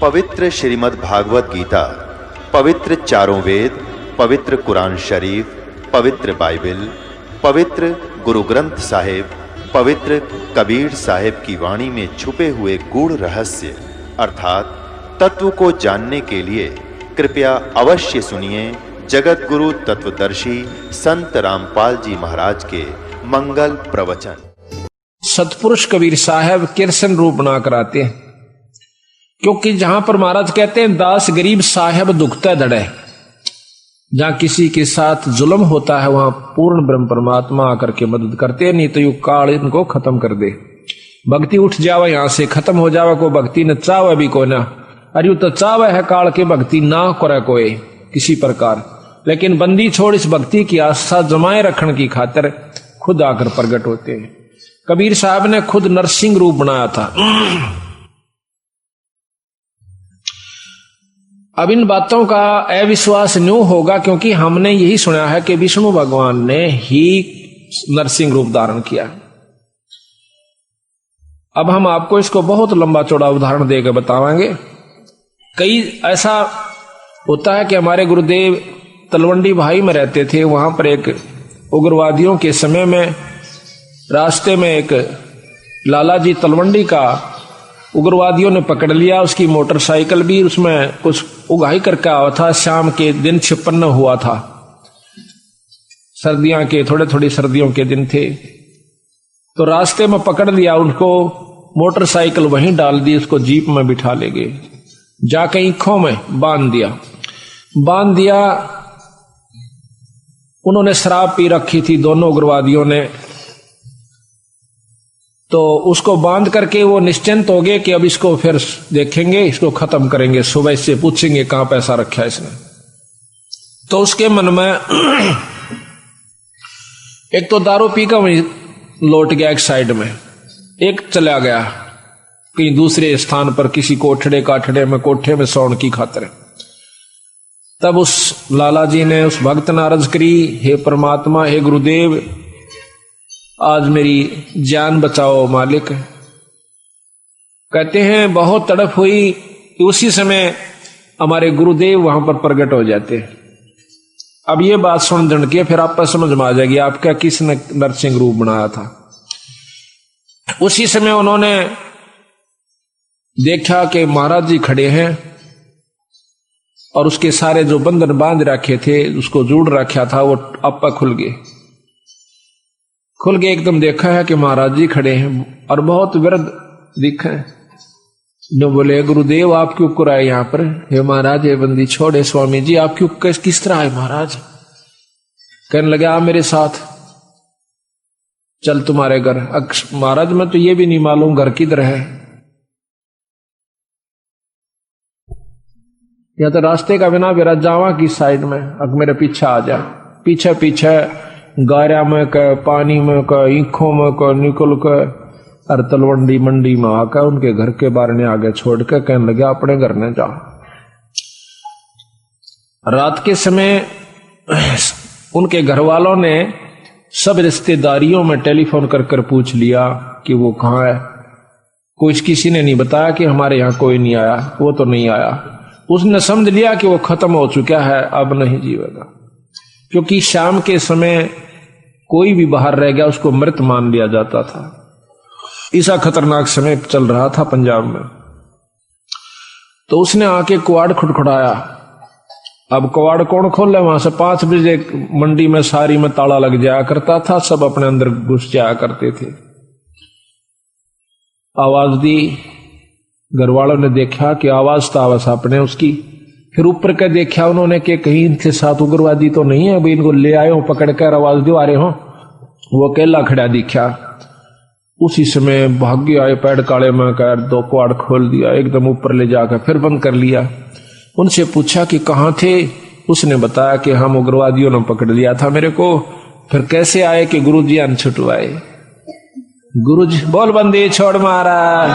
पवित्र श्रीमद् भागवत गीता, पवित्र चारों वेद, पवित्र कुरान शरीफ, पवित्र बाइबल, पवित्र गुरु ग्रंथ साहिब, पवित्र कबीर साहिब की वाणी में छुपे हुए गूढ़ रहस्य अर्थात तत्व को जानने के लिए कृपया अवश्य सुनिए जगत गुरु तत्वदर्शी संत रामपाल जी महाराज के मंगल प्रवचन। सतपुरुष कबीर साहब किरसन रूप बनाकर आते हैं, क्योंकि जहां पर महाराज कहते हैं दास गरीब साहब दुखता धड़े, जहां किसी के साथ जुल्म होता है वहां पूर्ण ब्रह्म परमात्मा आकर के मदद करते हैं, नहीं तो यू काल इनको खत्म कर दे। भक्ति उठ जावे यहां से खत्म हो जावे, को भक्ति न चावे भी को ना, अरे तो चावे है काल के भक्ति ना करे कोई किसी प्रकार, लेकिन बंदी छोड़ इस भक्ति की आस्था जमाए रखने की खातिर खुद आकर प्रकट होते हैं। कबीर साहब ने खुद नरसिंह रूप बनाया था। अब इन बातों का अविश्वास न्यू होगा, क्योंकि हमने यही सुना है कि विष्णु भगवान ने ही नरसिंह रूप धारण किया। अब हम आपको इसको बहुत लंबा चौड़ा उदाहरण देकर बताएंगे। कई ऐसा होता है कि हमारे गुरुदेव तलवंडी भाई में रहते थे, वहां पर एक उग्रवादियों के समय में रास्ते में एक लाला जी तलवंडी का उग्रवादियों ने पकड़ लिया। उसकी मोटरसाइकिल भी, उसमें कुछ उगाही करके आया था। शाम के दिन 56 हुआ था, सर्दियों के थोड़ी सर्दियों के दिन थे, तो रास्ते में पकड़ लिया उनको, मोटरसाइकिल वहीं डाल दी, उसको जीप में बिठा ले गए, जाके ईखों में बांध दिया। उन्होंने शराब पी रखी थी दोनों उग्रवादियों ने, तो उसको बांध करके वो निश्चिंत हो गए कि अब इसको फिर देखेंगे, इसको खत्म करेंगे, सुबह से पूछेंगे कहां पैसा रखा है इसने। तो उसके मन में एक तो दारू पी का वहीं लौट गया एक साइड में, एक चला गया कहीं दूसरे स्थान पर किसी कोठे में सौन की खातिर। तब उस लाला जी ने उस भक्त ने अर्ज करी, हे परमात्मा, हे गुरुदेव, आज मेरी जान बचाओ मालिक। कहते हैं बहुत तड़प हुई, उसी समय हमारे गुरुदेव वहां पर प्रकट हो जाते हैं। अब ये बात सुन जन के फिर आपको समझ में आ जाएगी आपका किसने नरसिंह रूप बनाया था। उसी समय उन्होंने देखा कि महाराज जी खड़े हैं और उसके सारे जो बंधन बांध रखे थे, उसको जोड़ रखा था, वो आपा खुल गए एकदम। देखा है कि महाराज जी खड़े हैं और बहुत विरध दिखे। जो बोले गुरुदेव आप क्यों कुराए यहाँ पर? हे महाराज, हे बंदी छोड़े स्वामी जी, आप क्यों किस तरह आए महाराज? कहने लगे आ मेरे साथ, चल तुम्हारे घर। महाराज मैं तो ये भी नहीं मालूम घर किधर है, या तो रास्ते का बिना बेरा जावा की साइड में, अब मेरे पीछे आ जा। पीछे गारा में का, पानी में का, ईखों में का निकल कर और तलवंडी मंडी में आकर उनके घर के बाहर ने आगे छोड़ कर कहने लगे अपने घर ने जा। रात के समय उनके घर वालों ने सब रिश्तेदारियों में टेलीफोन कर पूछ लिया कि वो कहाँ है। कुछ किसी ने नहीं बताया कि हमारे यहाँ कोई नहीं आया, वो तो नहीं आया। उसने समझ लिया कि वो खत्म हो चुका है, अब नहीं जीवेगा, क्योंकि शाम के समय कोई भी बाहर रह गया उसको मृत मान लिया जाता था। ऐसा खतरनाक समय चल रहा था पंजाब में। तो उसने आके कुआड़ खटखटाया। अब कुआड़ कौन खोले? वहां से 5 बजे मंडी में सारी में ताला लग जाया करता था, सब अपने अंदर घुस जाया करते थे। आवाज दी, घर वालों ने देखा कि आवाज तो आवाज आपने उसकी, फिर ऊपर के देखा उन्होंने कि कहीं इनके साथ उग्रवादी तो नहीं है, अभी इनको ले आए हो पकड़ कर, आवाज दो आ रहे हो। वो अकेला खड़ा दिखा। उसी समय भाग्य आए पैड काले में कर 2 कुआड़ खोल दिया, एकदम ऊपर ले जाकर फिर बंद कर लिया। उनसे पूछा कि कहाँ थे? उसने बताया कि हम उग्रवादियों ने पकड़ लिया था मेरे को। फिर कैसे आए कि गुरुजी अन छुटवाए। गुरुजी बोल बंदी छोड़ महाराज,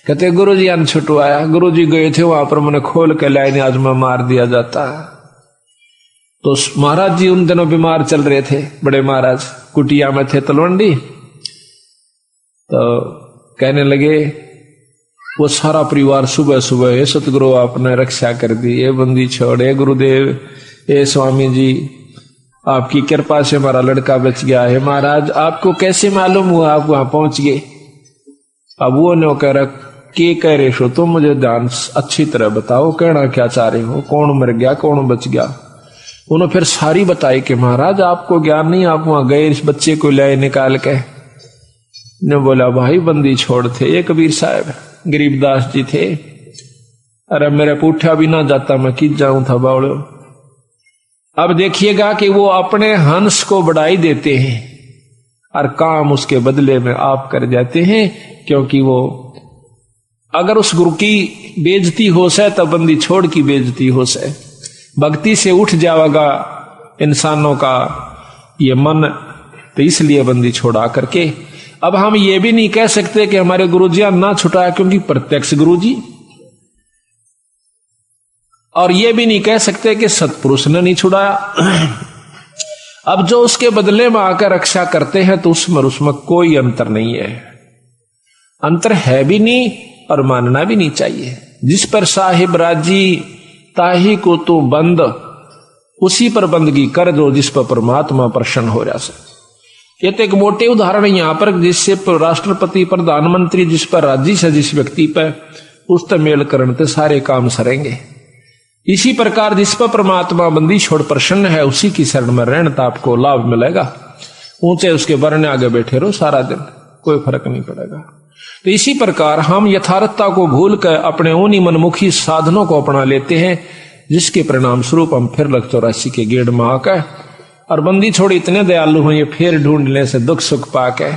कहते गुरुजी अन छुटवाया। गुरुजी गए थे वहां पर, मैंने खोल के लाइन आज में मार दिया जाता। तो महाराज जी उन दिनों बीमार चल रहे थे, बड़े महाराज कुटिया में थे तलवंडी। तो कहने लगे वो सारा परिवार सुबह सुबह, हे सतगुरु आपने रक्षा कर दी, ये बंदी छोड़, हे गुरुदेव, हे स्वामी जी, आपकी कृपा से हमारा लड़का बच गया है। महाराज आपको कैसे मालूम हुआ आप वहां पहुंच गए? अब वो नो कह रहा, के कह रहे हो तुम, मुझे ध्यान अच्छी तरह बताओ, कहना क्या चाह रहे हो, कौन मर गया कौन बच गया? उन्होंने फिर सारी बताई कि महाराज आपको ज्ञान नहीं, आप वहां गए इस बच्चे को लाए निकाल के। ने बोला भाई बंदी छोड़ थे ये कबीर साहब, गरीबदास जी थे। अरे मेरे पूठा भी ना जाता, मैं किस जाऊं था बावड़ो। अब देखिएगा कि वो अपने हंस को बढ़ाई देते हैं और काम उसके बदले में आप कर जाते हैं, क्योंकि वो अगर उस गुरु की बेइज्जती हो से तब बंदी छोड़ की बेइज्जती हो से, भक्ति से उठ जाएगा इंसानों का ये मन। तो इसलिए बंदी छोड़ा करके अब हम ये भी नहीं कह सकते कि हमारे गुरुजी ना छुटाया, क्योंकि प्रत्यक्ष गुरुजी, और ये भी नहीं कह सकते कि सतपुरुष ने नहीं छुड़ाया। अब जो उसके बदले में आकर रक्षा करते हैं तो उसमें कोई अंतर नहीं है, अंतर है भी नहीं और मानना भी नहीं चाहिए। जिस पर साहिब राजी ताही को तो बंद, उसी पर बंदगी कर दो जिस पर परमात्मा प्रसन्न हो रहा से। ये तो एक मोटे उदाहरण है यहाँ पर, जिससे राष्ट्रपति प्रधानमंत्री जिस पर राजी से जिस व्यक्ति पर, उस पर मेल करने से सारे काम सरेंगे। इसी प्रकार जिस पर परमात्मा बंदी छोड़ प्रसन्न है उसी की शरण में रहने तो आपको लाभ मिलेगा। ऊंचे उसके बरने आगे बैठे रहो सारा दिन, कोई फर्क नहीं पड़ेगा। तो इसी प्रकार हम यथार्थता को भूल कर अपने उन्हीं मनमुखी साधनों को अपना लेते हैं, जिसके परिणाम स्वरूप हम फिर 84 के गेड़ में आकर और बंदी छोड़ इतने दयालु हैं, ये फिर ढूंढने से दुख सुख पाके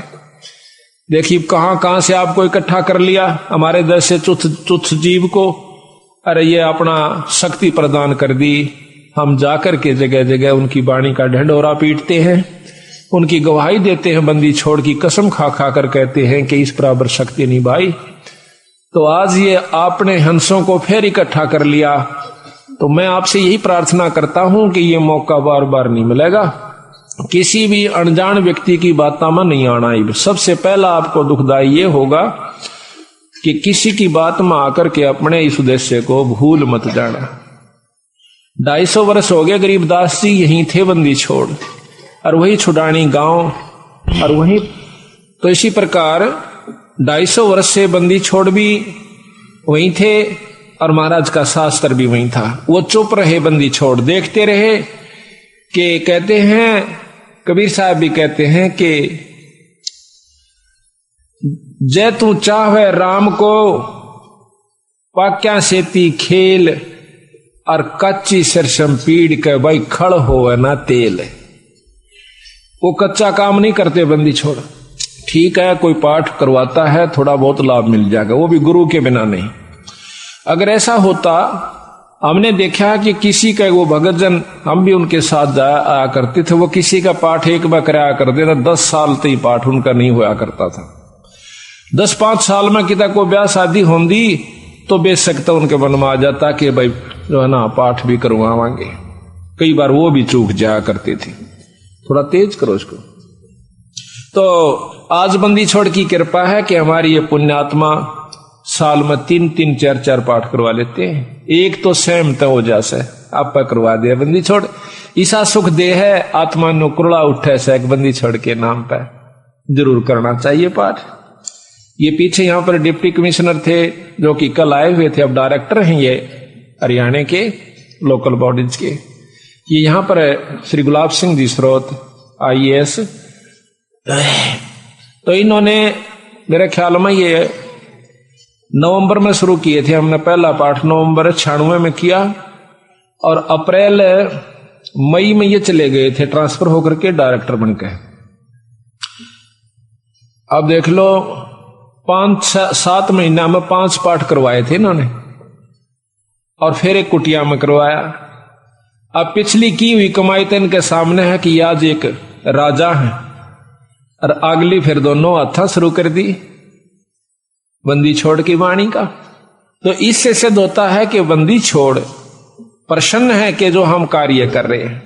देखिए कहां से आपको इकट्ठा कर लिया, हमारे देश से तुच्छ जीव को। अरे ये अपना शक्ति प्रदान कर दी, हम जाकर के जगह जगह उनकी वाणी का ढंढोरा पीटते हैं, उनकी गवाही देते हैं, बंदी छोड़ की कसम खा खा कर कहते हैं कि इस बराबर शक्ति नहीं भाई। तो आज ये आपने हंसों को फिर इकट्ठा कर लिया, तो मैं आपसे यही प्रार्थना करता हूं कि ये मौका बार बार नहीं मिलेगा। किसी भी अनजान व्यक्ति की बातों में नहीं आना ही। सबसे पहला आपको दुखदाई ये होगा कि किसी की बात में आकर के अपने इस उद्देश्य को भूल मत जाना। 250 वर्ष हो गए गरीबदास जी यहीं थे बंदी छोड़, और वही छुड़ानी गांव, और वही तो इसी प्रकार 250 वर्ष से बंदी छोड़ भी वहीं थे और महाराज का शास्त्र भी वहीं था। वो चुप रहे, बंदी छोड़ देखते रहे। कि कहते हैं कबीर साहब भी कहते हैं कि जय तू चाहे राम को पाक्या सेती खेल, और कच्ची सरसम पीड़ के भाई खड़ हो ना तेल। वो कच्चा काम नहीं करते बंदी छोड़। ठीक है कोई पाठ करवाता है, थोड़ा बहुत लाभ मिल जाएगा, वो भी गुरु के बिना नहीं। अगर ऐसा होता, हमने देखा कि किसी का वो भगतजन, हम भी उनके साथ आया करते थे, वो किसी का पाठ एक बार कराया करते थे, 10 साल तक पाठ उनका नहीं हुआ करता था। 10-5 साल में किता को ब्याह शादी होंगी तो बेशक तो उनके मन में आ जाता कि भाई जो है ना पाठ भी करवावांगे। कई बार वो भी चूक जाया करती थी, थोड़ा तेज करो इसको। तो आज बंदी छोड़ की कृपा है कि हमारी ये पुण्यात्मा साल में 3-3, 4-4 पाठ करवा लेते हैं। एक तो सहमत हो जासे आप करवा दे बंदी छोड़, ईसा सुख दे है आत्मा नो कुरला उठे से एक बंदी छोड़ के नाम पे जरूर करना चाहिए पाठ। ये पीछे यहाँ पर डिप्टी कमिश्नर थे जो कि कल आए हुए थे, अब डायरेक्टर हैं ये हरियाणा के लोकल बॉडीज के। ये यहाँ पर श्री गुलाब सिंह जी स्रोत IAS, तो इन्होंने मेरे ख्याल में ये नवंबर में शुरू किए थे। हमने पहला पाठ नवंबर 96 में किया और अप्रैल मई में ये चले गए थे ट्रांसफर होकर के डायरेक्टर बनकर। अब देख लो 5-7 महीना में 5 पाठ करवाए थे इन्होंने, और फिर एक कुटिया में करवाया। अब पिछली की हुई कमाई तो इनके सामने है कि आज एक राजा है, और अगली फिर दोनों हाथा शुरू कर दी बंदी छोड़ की वाणी का। तो इससे सिद्ध होता है कि बंदी छोड़ प्रसन्न है कि जो हम कार्य कर रहे हैं,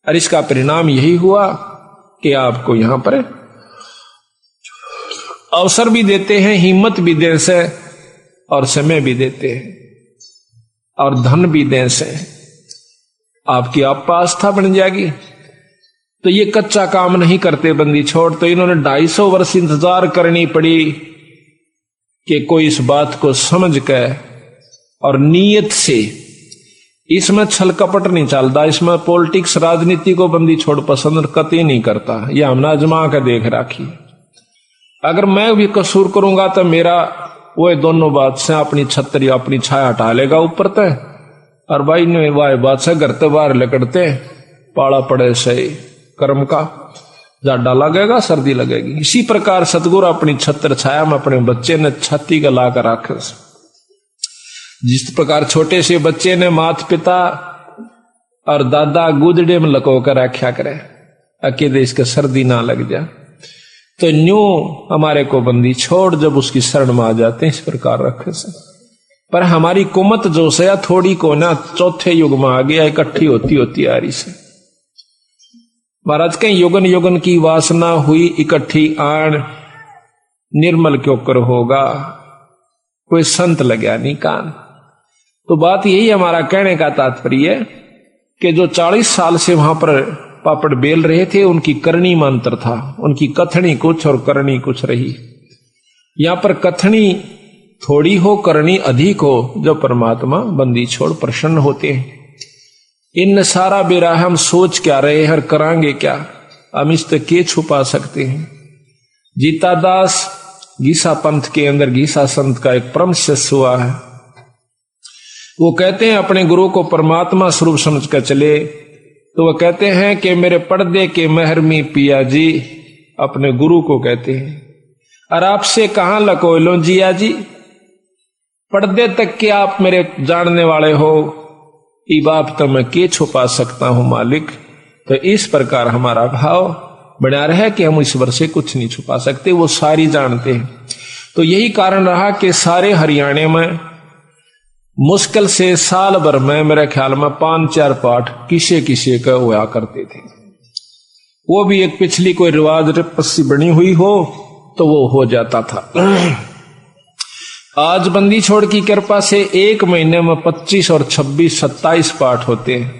और इसका परिणाम यही हुआ कि आपको यहां पर अवसर भी देते हैं, हिम्मत भी दे से और समय भी देते हैं और धन भी दें से आपकी आप आस्था बन जाएगी। तो ये कच्चा काम नहीं करते बंदी छोड़, तो इन्होंने 250 वर्ष इंतजार करनी पड़ी कि कोई इस बात को समझ कर और नीयत से, इसमें छल कपट नहीं चलता, इसमें पॉलिटिक्स राजनीति को बंदी छोड़ पसंद कतई नहीं करता। ये हमने आजमा कर देख राखी। अगर मैं भी कसूर करूंगा तो मेरा वो दोनों बात से अपनी छतरी अपनी छाया हटा लेगा ऊपर तय, और भाई ने वाह बात से घर तो बाहर लकड़ते पाला पड़े सही कर्म का जाडा लगेगा सर्दी लगेगी। इसी प्रकार सतगुरु अपनी छत्र छाया में अपने बच्चे ने छाती का ला कर रखे। जिस प्रकार छोटे से बच्चे ने माता पिता और दादा गुदड़े में लको कर रखा करे अकेले इसके सर्दी ना लग जाए, तो न्यू हमारे को बंदी छोड़ जब उसकी शरण में आ जाते हैं इस प्रकार रखे से। पर हमारी कुमत जो से थोड़ी को ना चौथे युग में आ गया, इकट्ठी होती होती आ रही से। महाराज कहीं युगन युगन की वासना हुई इकट्ठी आण, निर्मल क्यों कर होगा कोई संत लगा नहीं कान। तो बात यही हमारा कहने का तात्पर्य है कि जो 40 साल से वहां पर पापड़ बेल रहे थे उनकी करनी में अंतर था, उनकी कथनी कुछ और करनी कुछ रही। यहां पर कथनी थोड़ी हो करनी अधिक हो, जब परमात्मा बंदी छोड़ प्रसन्न होते हैं। इन सारा बेरा हम सोच क्या रहे हैं, करांगे क्या, हम इस तक के छुपा सकते हैं। जीता दास गीसा पंथ के अंदर गीसा संत का एक परम शिष्य हुआ है। वो कहते हैं अपने गुरु को परमात्मा स्वरूप समझ कर चले, तो वो कहते हैं कि मेरे पर्दे के महरमी पिया जी, अपने गुरु को कहते हैं, और आपसे कहां लको लो जिया जी, पर्दे तक के आप मेरे जानने वाले हो, ई बाप तो मैं के छुपा सकता हूं मालिक। तो इस प्रकार हमारा भाव बना रहे कि हम ईश्वर से कुछ नहीं छुपा सकते, वो सारी जानते हैं। तो यही कारण रहा कि सारे हरियाणा में मुश्किल से साल भर में मेरे ख्याल में 5-4 पाठ किसे किसे का हुआ करते थे। वो भी एक पिछली कोई रिवाज पस्सी बनी हुई हो तो वो हो जाता था। आज बंदी छोड़ की कृपा से एक महीने में 25 और 26 27 पाठ होते हैं।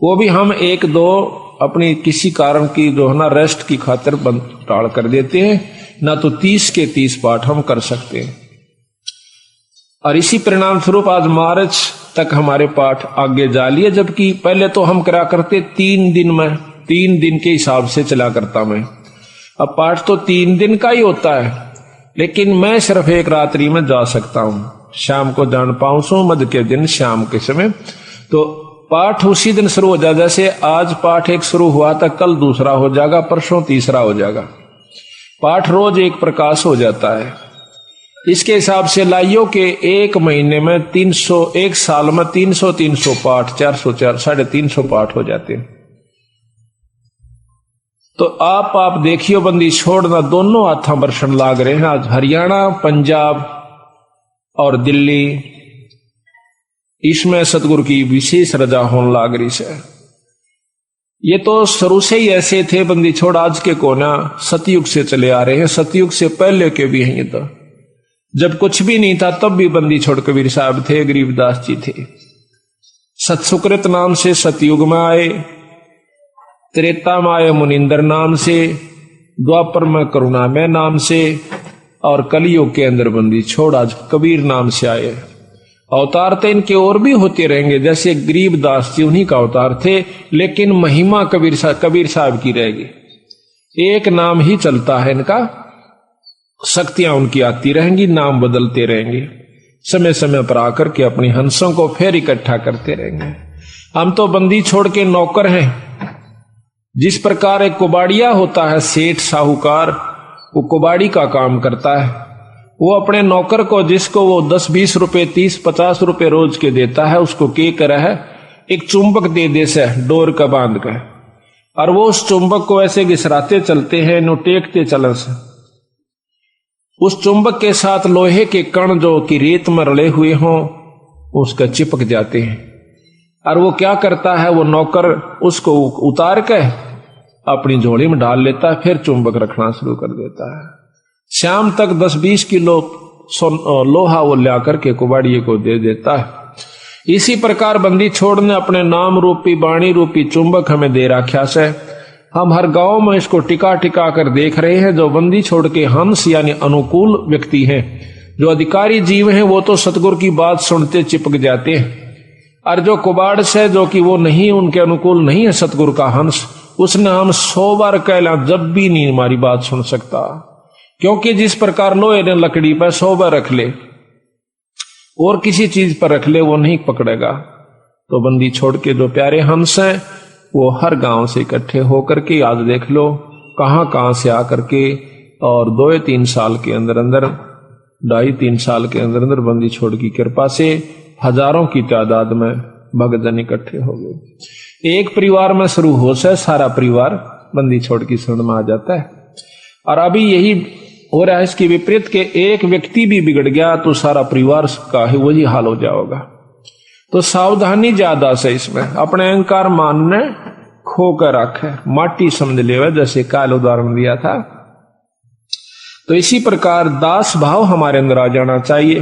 वो भी हम 1-2 अपनी किसी कारण की जो है ना रेस्ट की खातिर टाल कर देते हैं, ना तो 30 के 30 पाठ हम कर सकते हैं। और इसी परिणाम स्वरूप आज मार्च तक हमारे पाठ आगे जा लिए, जबकि पहले तो हम करा करते 3 दिन में, 3 दिन के हिसाब से चला करता मैं। अब पाठ तो 3 दिन का ही होता है, लेकिन मैं सिर्फ एक रात्रि में जा सकता हूं। शाम को जान पाऊं सो मध्य के दिन शाम के समय, तो पाठ उसी दिन शुरू हो जाए। जैसे आज पाठ एक शुरू हुआ था, कल दूसरा हो जाएगा, परसों तीसरा हो जाएगा। पाठ रोज एक प्रकाश हो जाता है। इसके हिसाब से लाइयो के एक महीने में 300, एक साल में 300 पाठ, 400 350 पाठ हो जाते हैं। तो आप देखियो बंदी छोड़ना दोनों हाथा बरसन लाग रहे हैं। आज हरियाणा, पंजाब और दिल्ली, इसमें सतगुरु की विशेष रजा होने लाग रही है। ये तो शुरू से ही ऐसे थे बंदी छोड़, आज के कोना सतयुग से चले आ रहे हैं, सतयुग से पहले के भी हैं। ये तो जब कुछ भी नहीं था तब भी बंदी छोड़ कबीर साहब थे, गरीबदास जी थे। सतसुकृत नाम से सतयुग में आए, त्रेता में आए मुनिंदर नाम से, द्वापर में करुणामय नाम से, और कलियुग के अंदर बंदी छोड़ आज कबीर नाम से आए। अवतार तो इनके और भी होते रहेंगे, जैसे गरीबदास जी उन्हीं का अवतार थे, लेकिन महिमा कबीर साहब की रहेगी। एक नाम ही चलता है इनका, शक्तियां उनकी आती रहेंगी, नाम बदलते रहेंगे, समय समय पर आकर के अपनी हंसों को फिर इकट्ठा करते रहेंगे। हम तो बंदी छोड़ के नौकर हैं। जिस प्रकार एक कुबाड़िया होता है, सेठ साहूकार, वो कुबाड़ी का काम करता है। वो अपने नौकर को, जिसको वो 10-20 रुपए 30-50 रुपए रोज के देता है, उसको के करा है एक चुंबक दे से डोर का बांध कर, और वो उस चुंबक को ऐसे घिसराते चलते हैं, नो टेकते चलन से। उस चुंबक के साथ लोहे के कण जो कि रेत में रले हुए हों उसका चिपक जाते हैं। और वो क्या करता है, वो नौकर उसको उतार के अपनी झोली में डाल लेता है, फिर चुंबक रखना शुरू कर देता है। शाम तक 10-20 किलो लोहा वो ला करके कुबाड़िए को दे देता है। इसी प्रकार बंदी छोड़ ने अपने नाम रूपी वाणी रूपी चुंबक हमें दे रखा से हम हर गांव में इसको टिका टिका कर देख रहे हैं। जो बंदी छोड़ के हंस यानी अनुकूल व्यक्ति हैं, जो अधिकारी जीव हैं, वो तो सतगुरु की बात सुनते चिपक जाते हैं। और जो कुबाड़ से जो कि वो नहीं, उनके अनुकूल नहीं है सतगुरु का हंस, उसने हम 100 बार कहला जब भी नहीं हमारी बात सुन सकता। क्योंकि जिस प्रकार लोहे ने लकड़ी पर 100 बार रख ले और किसी चीज पर रख ले वो नहीं पकड़ेगा। तो बंदी छोड़ के जो प्यारे हंस हैं वो हर गांव से इकट्ठे होकर के आज देख लो कहां से आकर के, और 2-3 साल के अंदर अंदर 2.5-3 साल के अंदर अंदर बंदी छोड़ की कृपा से हजारों की तादाद में भक्तजन इकट्ठे हो गए। एक परिवार में शुरू हो से सारा परिवार बंदी छोड़ की शरण में आ जाता है। और अभी यही हो रहा है इसके विपरीत के एक व्यक्ति भी बिगड़ गया तो सारा परिवार का ही वही हाल हो जाएगा। तो सावधानी ज्यादा से इसमें अपने अहंकार मान ने खो कर रखे, माटी समझ ले, जैसे काल उदाहरण दिया था। तो इसी प्रकार दास भाव हमारे अंदर आ जाना चाहिए।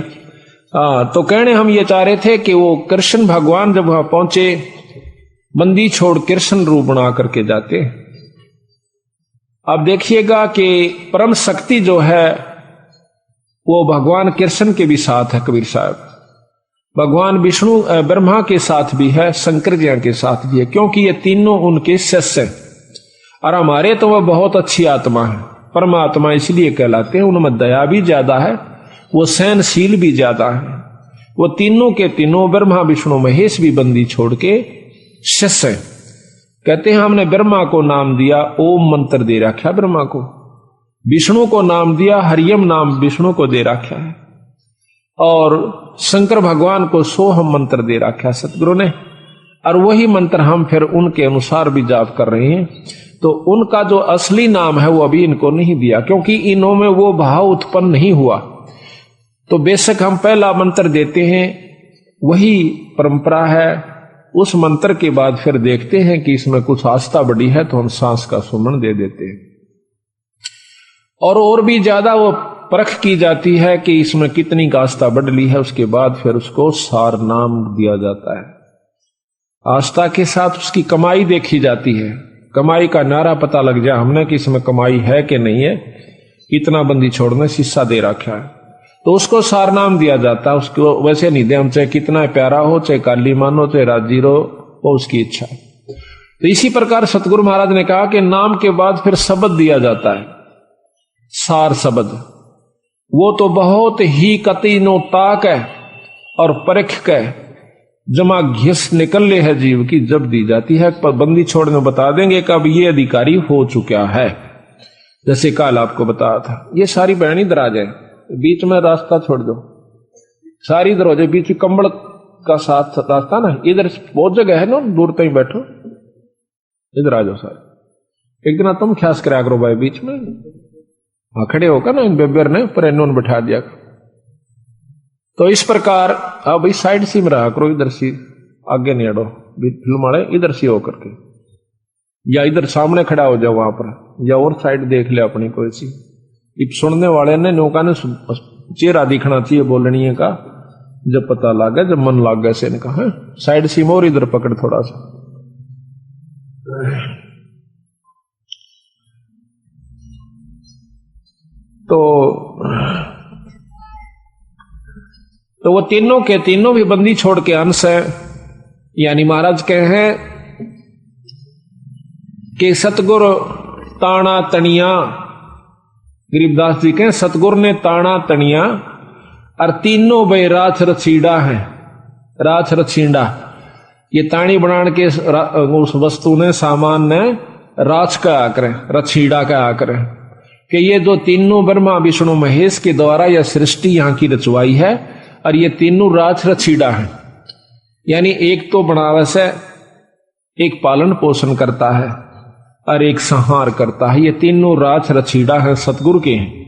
तो कहने हम ये चाह रहे थे कि वो कृष्ण भगवान जब वहां पहुंचे बंदी छोड़ कृष्ण रूप बना करके जाते। अब देखिएगा कि परम शक्ति जो है वो भगवान कृष्ण के भी साथ है कबीर साहब, भगवान विष्णु ब्रह्मा के साथ भी है, शंकर जी के साथ भी है, क्योंकि ये तीनों उनके शिष्य हैं। और हमारे तो वह बहुत अच्छी आत्मा है, परमात्मा इसलिए कहलाते हैं। उनमें दया भी ज्यादा है, वो सहनशील भी ज्यादा है। वो तीनों के तीनों ब्रह्मा विष्णु महेश भी बंदी छोड़ के शिष्य हैं। कहते हैं हमने ब्रह्मा को नाम दिया ओम मंत्र दे रखा है ब्रह्मा को, विष्णु को नाम दिया हरियम नाम विष्णु को दे रखा है, और शंकर भगवान को सोहम मंत्र दे रखा है सतगुरु ने। और वही मंत्र हम फिर उनके अनुसार भी जाप कर रहे हैं। तो उनका जो असली नाम है वो अभी इनको नहीं दिया, क्योंकि इन्हों में वो भाव उत्पन्न नहीं हुआ। तो बेशक हम पहला मंत्र देते हैं, वही परंपरा है। उस मंत्र के बाद फिर देखते हैं कि इसमें कुछ आस्था बढ़ी है तो हम सांस का सुमन दे देते हैं, और भी ज्यादा वो परख की जाती है कि इसमें कितनी का आस्था बढ़ ली है। उसके बाद फिर उसको सार नाम दिया जाता है। आस्था के साथ उसकी कमाई देखी जाती है, कमाई का नारा पता लग जाए हमने कि इसमें कमाई है कि नहीं है। इतना बंदी छोड़ने शीशा दे रखा है तो उसको सार नाम दिया जाता है। उसको वैसे नहीं दे हम, चाहे कितना प्यारा हो, चाहे काली मानो, चाहे राजी रो, वो उसकी इच्छा है। तो इसी प्रकार सतगुरु महाराज ने कहा कि नाम के बाद फिर शब्द दिया जाता है, सार शब्द। वो तो बहुत ही कती नो ताक है और परख के जमा घिस निकल ले है जीव की जब दी जाती है। पर बंदी छोड़ने बता देंगे कि अब ये अधिकारी हो चुका है, जैसे कल आपको बताया था। ये सारी बहनी दराज है, बीच में रास्ता छोड़ दो, सारी इधर हो जाए, बीच में कंबल का साथ रास्ता ना, इधर बहुत जगह है ना, दूर तक बैठो, इधर आ जाओ सारे। एक दिन तुम ख्यास करा करो भाई, बीच में हाँ खड़े होकर ना इन बेबर ने पर इन्होंने बैठा दिया। तो इस प्रकार अब इस साइड से में रहा करो, इधर से आगे नहीं अड़ो, फिल्म वाले इधर से होकर के, या इधर सामने खड़ा हो जाओ वहां पर, या और साइड देख ले अपनी कोई सी। सुनने वाले ने नौका ने चेहरा दिखना चाहिए बोलनी का, जब पता लग गया, जब मन लग गया से ने कहा साइड से और इधर पकड़ थोड़ा सा। तो वो तीनों के तीनों भी बंदी छोड़ के अंश है। यानी महाराज कहे हैं कि सतगुरु ताना तनिया, गरीबदास जी कहें सतगुरु ने ताना तनिया और तीनों भाई राछ रछीड़ा है। राछ रछीड़ा ये ताणी बनाने के उस वस्तु ने सामान ने राछ का आकर रछीड़ा का आकर कि ये जो तीनों ब्रह्मा विष्णु महेश के द्वारा यह सृष्टि यहां की रचवाई है, और ये तीनों राछ रछीड़ा है। यानी एक तो बनावस है, एक पालन पोषण करता है और एक संहार करता है। ये तीनों राछ रछीड़ा है, सतगुरु के हैं।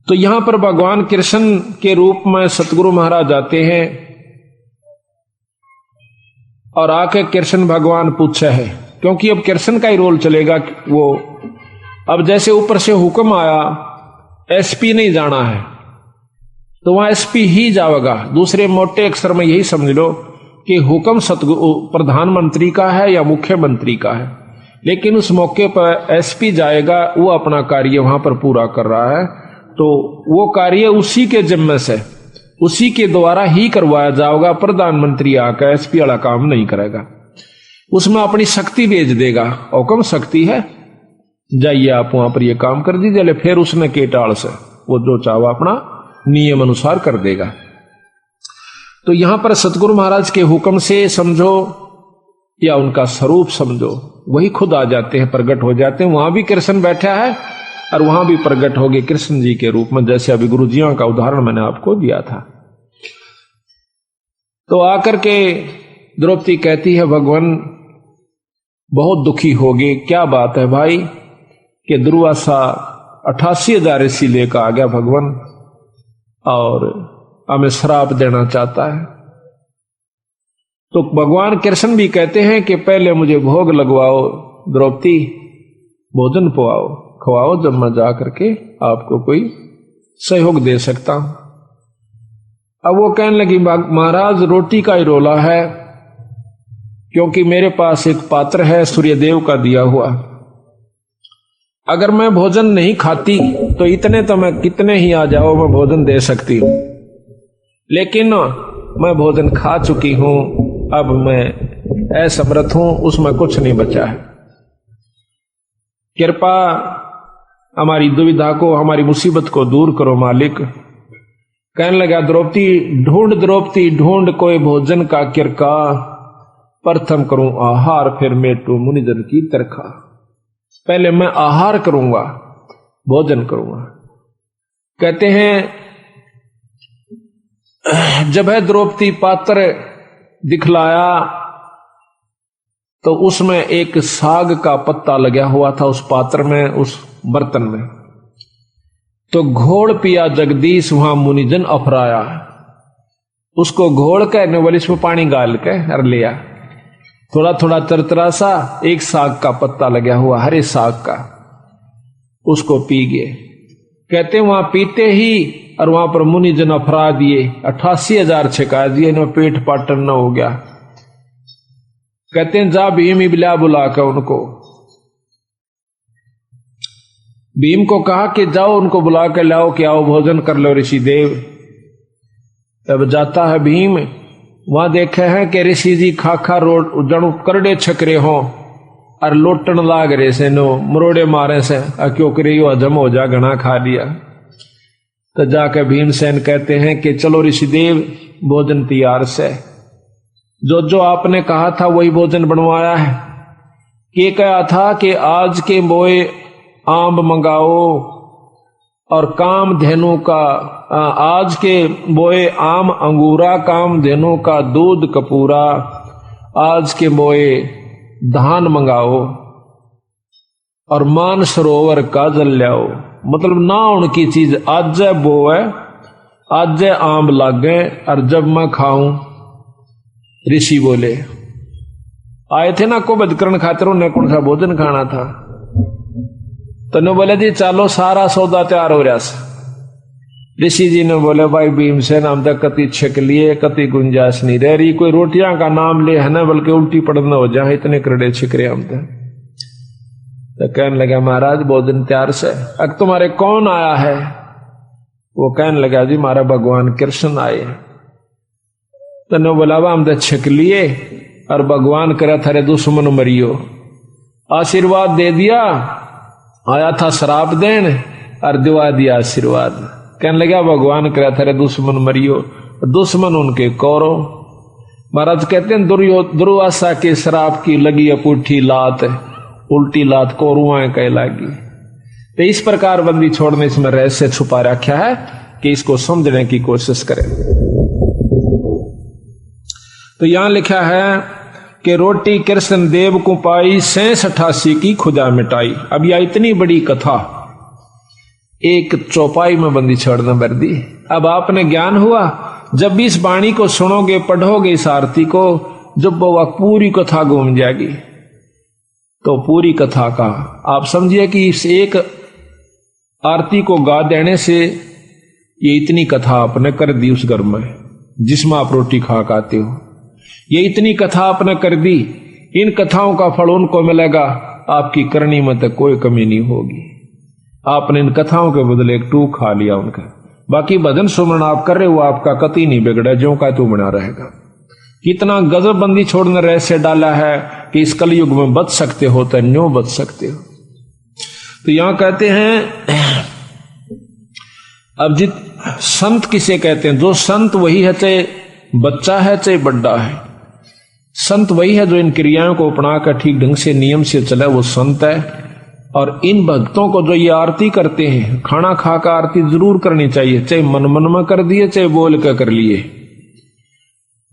तो यहां पर भगवान कृष्ण के रूप में सतगुरु महाराज आते हैं और आके कृष्ण भगवान पूछे है, क्योंकि अब कृष्ण का ही रोल चलेगा। वो अब जैसे ऊपर से हुक्म आया एसपी नहीं जाना है तो वहां एसपी ही जाएगा। दूसरे मोटे अक्षर में यही समझ लो कि हुक्म सतगुरु प्रधानमंत्री का है या मुख्यमंत्री का है, लेकिन उस मौके पर एसपी जाएगा, वो अपना कार्य वहां पर पूरा कर रहा है, तो वो कार्य उसी के जिम्मे से, उसी के द्वारा ही करवाया जाएगा। प्रधानमंत्री आकर एसपी वाला काम नहीं करेगा, उसमें अपनी शक्ति भेज देगा। हुक्म शक्ति है, जाइए आप वहां पर ये काम कर दीजिए, फिर उसने केटाल से वो जो चाहो अपना नियम अनुसार कर देगा। तो यहां पर सतगुरु महाराज के हुक्म से समझो या उनका स्वरूप समझो, वही खुद आ जाते हैं, प्रकट हो जाते हैं। वहां भी कृष्ण बैठा है और वहां भी प्रकट हो गए कृष्ण जी के रूप में, जैसे अभी गुरु जियों का उदाहरण मैंने आपको दिया था। तो आकर के द्रौपदी कहती है भगवान बहुत दुखी हो गए। क्या बात है भाई कि दुर्वासा 88,000 ऋषि लेकर आ गया भगवान और हमें श्राप देना चाहता है। तो भगवान कृष्ण भी कहते हैं कि पहले मुझे भोग लगवाओ द्रौपदी, भोजन पवाओ, खवाओ, जब मैं जा करके आपको कोई सहयोग दे सकता हूं। अब वो कहने लगी महाराज रोटी का ही रोला है, क्योंकि मेरे पास एक पात्र है सूर्यदेव का दिया हुआ, अगर मैं भोजन नहीं खाती तो इतने तो मैं कितने ही आ जाओ मैं भोजन दे सकती हूं, लेकिन मैं भोजन खा चुकी हूं, अब मैं असमर्थ हूं, उसमें कुछ नहीं बचा है। कृपा हमारी दुविधा को, हमारी मुसीबत को दूर करो मालिक। कहने लगा द्रौपदी ढूंढ कोई भोजन का किरका, प्रथम करूं आहार फिर मेटू मुनिजन की तरखा। पहले मैं आहार करूंगा, भोजन करूंगा। कहते हैं जब है द्रौपदी पात्र दिखलाया तो उसमें एक साग का पत्ता लगा हुआ था उस पात्र में, उस बर्तन में। तो घोड़ पिया जगदीश वहां मुनिजन अफराया, उसको घोड़ के नवलिश में पानी गाल के हर लिया। थोड़ा थोड़ा तरतरा सा एक साग का पत्ता लगा हुआ, हरे साग का, उसको पी गए। कहते वहां पीते ही और वहां पर मुनिजन अफरा दिए, 88,000 छिका दिए, इनमें पेट पाटन न हो गया। कहते हैं जा भीम ही बुला कर उनको, भीम को कहा कि जाओ उनको बुला कर लाओ कि आओ भोजन कर लो ऋषि देव। तब जाता है भीम, वहां देखे हैं कि ऋषि जी खाखा रोड जणु करड़े छकरे हो और लोटन लाग रहे से, नो मरोड़े मारे से, क्यों करे हजम हो जा, घना खा लिया। तो जाकर भीमसेन कहते हैं कि चलो ऋषिदेव भोजन तैयार से, जो आपने कहा था वही भोजन बनवाया है। कि कहा था कि आज के बोए आम मंगाओ और काम धेनु का, आज के बोए आम अंगूरा, काम धेनु का दूध कपूरा, आज के बोए धान मंगाओ और मान सरोवर का जल लाओ। मतलब ना उनकी चीज आज बो है, आज आम लागे और जब मैं खाऊं। ऋषि बोले आए थे ना को बदकरण खातिर, उन्हें कौन सा भोजन खाना था। तो ने बोले जी चलो सारा सौदा तैयार हो रहा से। ऋषि जी ने बोले भाई भीमसेन हम तक कति छिक लिए, कति गुंजाइश नहीं रह रही, कोई रोटियां का नाम ले है ना, बल्कि उल्टी पड़ना हो जाए, इतने करड़े छिक रहे हम तक। तो कहने लगा महाराज भोजन तैयार से। अब तुम्हारे कौन आया है? वो कहने लगा जी हमारा भगवान कृष्ण आए। तो ने बोला हम तो छिक लिए और भगवान करे थारे दुश्मन मरियो, आशीर्वाद दे दिया, आया था शराब देन और दिवा दिया आशीर्वाद। कहने लगा भगवान करे थारे दुश्मन मरियो, दुश्मन उनके कौरव। महाराज कहते हैं दुर्वासा के शराब की लगी अपूठी लात, उल्टी लात कौरुआं कह लागी। तो इस प्रकार बंदी छोड़ने इसमें रहस्य छुपा रखा है कि इसको समझने की कोशिश करें। तो यहां लिखा है कि रोटी कृष्ण देव को पाई, 86 की खुदा मिटाई। अब यह इतनी बड़ी कथा एक चौपाई में बंदी छोड़ना भर दी। अब आपने ज्ञान हुआ, जब भी इस वाणी को सुनोगे, पढ़ोगे इस आरती को, जब वो पूरी कथा घूम जाएगी। तो पूरी कथा का आप समझिए कि इस एक आरती को गा देने से ये इतनी कथा आपने कर दी उस घर में जिसमें आप रोटी खा खाते हो, ये इतनी कथा आपने कर दी, इन कथाओं का फल उनको मिलेगा, आपकी करनी में तो कोई कमी नहीं होगी। आपने इन कथाओं के बदले एक टूक खा लिया उनका, बाकी भजन सुमरण आप कर रहे हो आपका कति नहीं बिगड़ा, ज्यों का तू बना रहेगा। कितना गजब बंदी छोड़ने रहस्य डाला है कि इस कलयुग में बच सकते हो तो न्यों बच सकते हो। तो यहां कहते हैं अब जित संत किसे कहते हैं? जो संत वही है, चाहे बच्चा है चाहे बड्डा है, संत वही है जो इन क्रियाओं को अपनाकर ठीक ढंग से नियम से चले, वो संत है। और इन भक्तों को जो ये आरती करते हैं, खाना खाकर आरती जरूर करनी चाहिए, चाहे मन मन में कर दिए चाहे बोल कर लिए।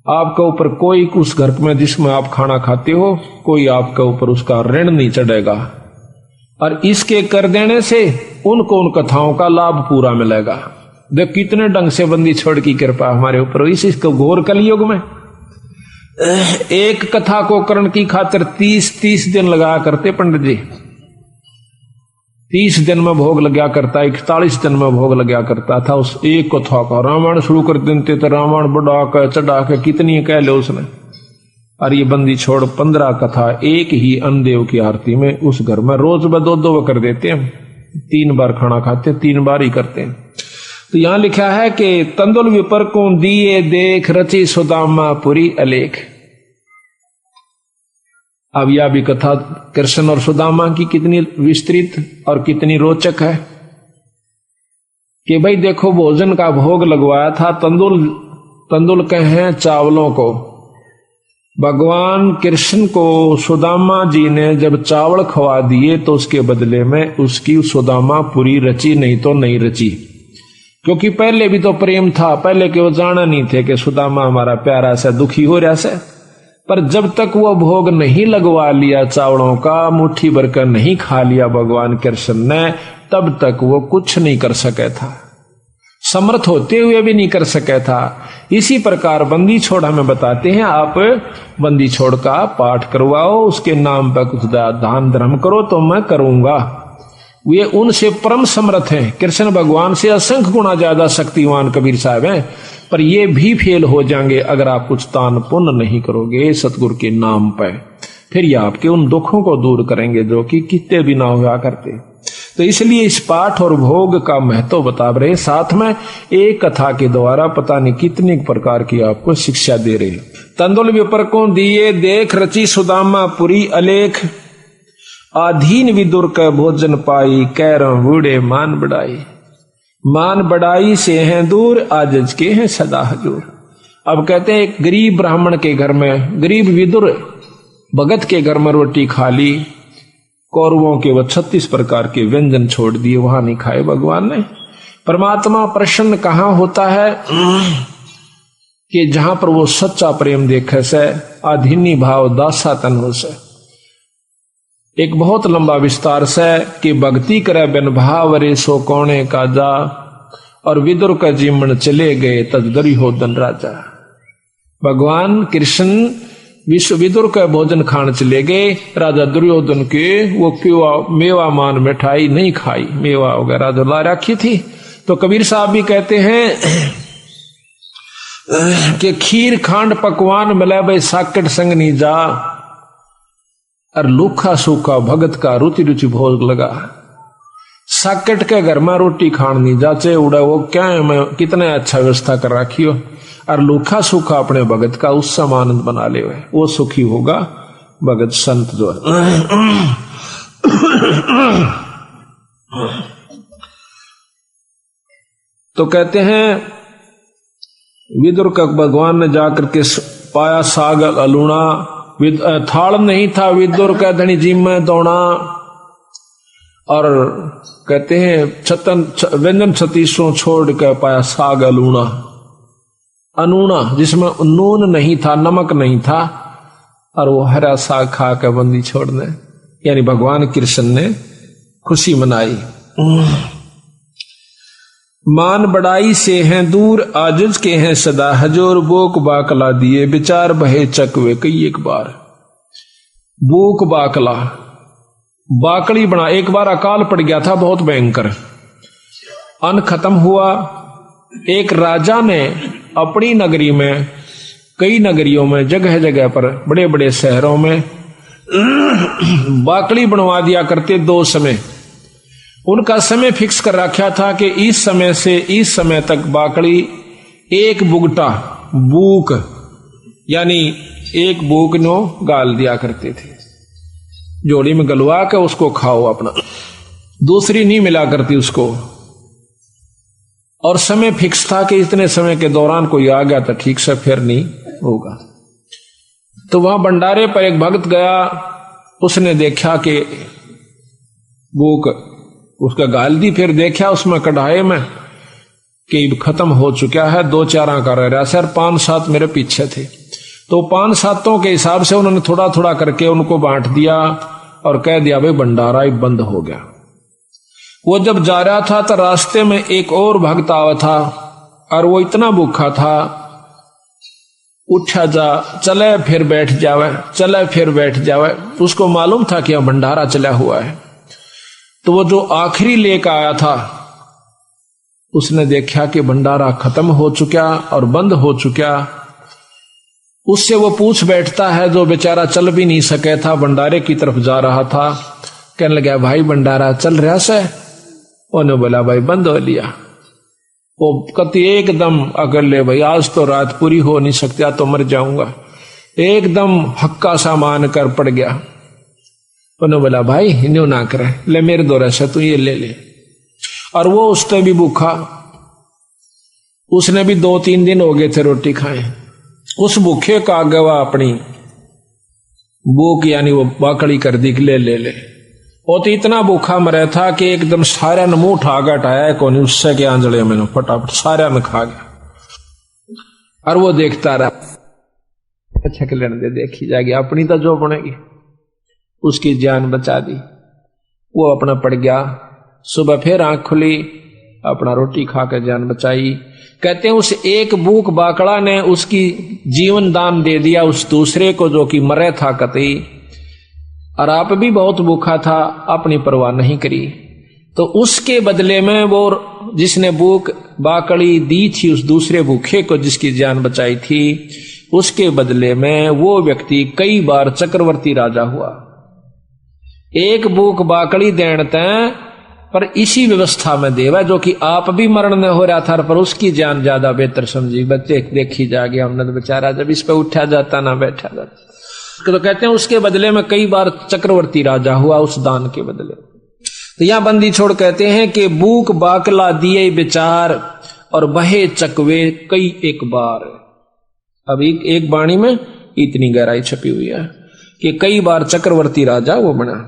आपके ऊपर कोई उस घर में जिसमें आप खाना खाते हो, कोई आपके ऊपर उसका ऋण नहीं चढ़ेगा, और इसके कर देने से उनको उन कथाओं का लाभ पूरा मिलेगा। देख कितने ढंग से बंदी छोड़ की कृपा हमारे ऊपर इस घोर कलयुग में। एक कथा को करण की खातिर 30 दिन लगा करते पंडित जी, 30 दिन में भोग लगा करता, 41 दिन में भोग लगा करता था उस एक कथा का। रामायण शुरू कर देते तो रामायण बढ़ा कर चढ़ा कर कितनी कह लो उसने, और ये बंदी छोड़ 15 कथा एक ही अन्नदेव की आरती में उस घर में रोज ब दो कर देते हैं। 3 बार खाना खाते, 3 बार ही करते हैं। तो यहां लिखा है कि तंदुल विपर को दिए देख रची सुदामा पुरी अलेख। अब यह भी कथा कृष्ण और सुदामा की कितनी विस्तृत और कितनी रोचक है कि भाई देखो भोजन का भोग लगवाया था, तंदुल कहें चावलों को। भगवान कृष्ण को सुदामा जी ने जब चावल खवा दिए तो उसके बदले में उसकी सुदामा पूरी रची, नहीं तो नहीं रची, क्योंकि पहले भी तो प्रेम था, पहले के वो जाना नहीं थे कि सुदामा हमारा प्यारा से दुखी हो रहा से। पर जब तक वो भोग नहीं लगवा लिया चावलों का, मुट्ठी भर कर नहीं खा लिया भगवान कृष्ण ने, तब तक वो कुछ नहीं कर सके था, समर्थ होते हुए भी नहीं कर सके था। इसी प्रकार बंदी छोड़ हमें बताते हैं, आप बंदी छोड़ का पाठ करवाओ, उसके नाम पर कुछ दान धर्म करो तो मैं करूंगा। वे उनसे परम समर्थ हैं, कृष्ण भगवान से असंख्य गुना ज्यादा शक्तिवान कबीर साहब हैं, पर ये भी फेल हो जाएंगे अगर आप कुछ दान पुण्य नहीं करोगे सतगुरु के नाम पर। फिर ये आपके उन दुखों को दूर करेंगे जो कि कितने भी ना हुआ करते। तो इसलिए इस पाठ और भोग का महत्व बता रहे, साथ में एक कथा के द्वारा पता नहीं कितनी प्रकार की आपको शिक्षा दे रहे। तंदुल विपर को दिए देख रची सुदामा पुरी अलेख, आधीन विदुर का भोजन पाई, कैर बूढ़े मान बढ़ाई। मान बढ़ाई से हैं दूर, आजज के हैं सदा हजूर। अब कहते हैं एक गरीब ब्राह्मण के घर में, गरीब विदुर भगत के घर में रोटी खा ली, कौरवों के वो 36 प्रकार के व्यंजन छोड़ दिए, वहां नहीं खाए भगवान ने। परमात्मा प्रसन्न कहां होता है कि जहां पर वो सच्चा प्रेम देखे से, आधीनी भाव दासा तन हो से। एक बहुत लंबा विस्तार से कि भक्ति करे बिन भाव रे सो कौने का जा, और विदुर का जीवन चले गए तजदरी हो धन राजा। भगवान कृष्ण विश्व विदुर का भोजन खान चले गए, राजा दुर्योधन के वो मेवा मान मिठाई नहीं खाई, मेवा वगैरह जो ला रखी थी। तो कबीर साहब भी कहते हैं कि खीर खांड पकवान मिले भाई साकट संग नहीं जा, और लूखा सूखा भगत का रुचि रुचि भोग लगा। साकट के घर में रोटी खान नहीं जाचे उड़ा, वो क्या है मैं कितने अच्छा व्यवस्था कर रखी हो, और लूखा सूखा अपने भगत का उस आनंद बना ले, वो सुखी होगा भगत संत जो है। तो कहते हैं विदुर का भगवान ने जाकर के पाया साग अलूणा, थाल नहीं था विदुर का धनी जी में दौड़ा, और कहते हैं व्यंजन 36 छोड़ के पाया साग अलूणा, अनूना जिसमें नून नहीं था, नमक नहीं था, और वो हरा साग खा के बंदी छोड़ने, यानी भगवान कृष्ण ने खुशी मनाई। मान बढ़ाई से हैं दूर, आजिज के हैं सदा हजूर, बोक बाकला दिए विचार बहे चकवे कई एक बार। बोक बाकला, बाकड़ी बना, एक बार अकाल पड़ गया था बहुत भयंकर, अन्न खत्म हुआ। एक राजा ने अपनी नगरी में, कई नगरियों में, जगह जगह पर, बड़े बड़े शहरों में बाकड़ी बनवा दिया करते। 2 समय उनका समय फिक्स कर रखा था कि इस समय से इस समय तक बाकड़ी एक बुगटा बूक, यानी एक बूक नो गाल दिया करते थे। जोड़ी में गलवा के उसको खाओ अपना, दूसरी नहीं मिला करती उसको। और समय फिक्स था कि इतने समय के दौरान कोई आ गया तो ठीक से फिर नहीं होगा। तो वहां भंडारे पर एक भक्त गया, उसने देखा कि भूख उसका गाल दी, फिर देखा उसमें कढ़ाई में कि खत्म हो चुका है, 2-4 का रह रहा। सर 5-7 मेरे पीछे थे, तो 5-7 के हिसाब से उन्होंने थोड़ा थोड़ा करके उनको बांट दिया और कह दिया भाई भंडारा ही बंद हो गया। वो जब जा रहा था तो रास्ते में एक और भक्त आवा था और वो इतना भूखा था, उठा जा चले फिर बैठ जावे, चले फिर बैठ जावे। उसको मालूम था कि यह भंडारा चला हुआ है। तो वो जो आखिरी लेकर आया था उसने देखा कि भंडारा खत्म हो चुका और बंद हो चुका। उससे वो पूछ बैठता है, जो बेचारा चल भी नहीं सके था, भंडारे की तरफ जा रहा था। कहने लगा भाई भंडारा चल रहा से? उन्होंने बोला भाई बंद हो लिया। वो कति एकदम अगर ले भाई आज तो रात पूरी हो नहीं सकती, तो मर जाऊंगा, एकदम हक्का सा मान कर पड़ गया। उन्होंने बोला भाई न्यू ना करे, ले मेरे दौरे से तू ये ले ले। और वो उससे भी भूखा, उसने भी 2-3 दिन हो गए थे रोटी खाए। उस भूखे का आगे वह अपनी भूख यानी वो बाकड़ी कर दी ले ले ले। वो तो इतना भूखा मरा था कि एकदम सारा ने मुंह उठा गटाया कौन, उससे के आंजड़े में फटाफट सारा ने खा गया। और वो देखता रहा, अच्छा के लेने दे, देखी जाएगी अपनी तो जो बनेगी। उसकी जान बचा दी, वो अपना पड़ गया। सुबह फिर आंख खुली, अपना रोटी खा कर जान बचाई। कहते हैं उस एक भूख बाकड़ा ने उसकी जीवन दान दे दिया उस दूसरे को जो कि मरे था कतई। और आप भी बहुत भूखा था, अपनी परवाह नहीं करी। तो उसके बदले में वो जिसने भूख बाकड़ी दी थी उस दूसरे भूखे को जिसकी जान बचाई थी, उसके बदले में वो व्यक्ति कई बार चक्रवर्ती राजा हुआ। एक भूख बाकड़ी देते पर इसी व्यवस्था में देवा जो कि आप भी मरण में हो रहा था, पर उसकी जान ज्यादा बेहतर समझी। बच्चे देखी जाएगी, हमने तो बेचारा जब इस पे उठा जाता ना बैठा जाता। तो कहते हैं उसके बदले में कई बार चक्रवर्ती राजा हुआ उस दान के बदले। तो यहां बंदी छोड़ कहते हैं कि भूख बाकला दिए विचार और बहे चकवे कई एक बार। अब एक वाणी में इतनी गहराई छपी हुई है कि कई बार चक्रवर्ती राजा वो बना।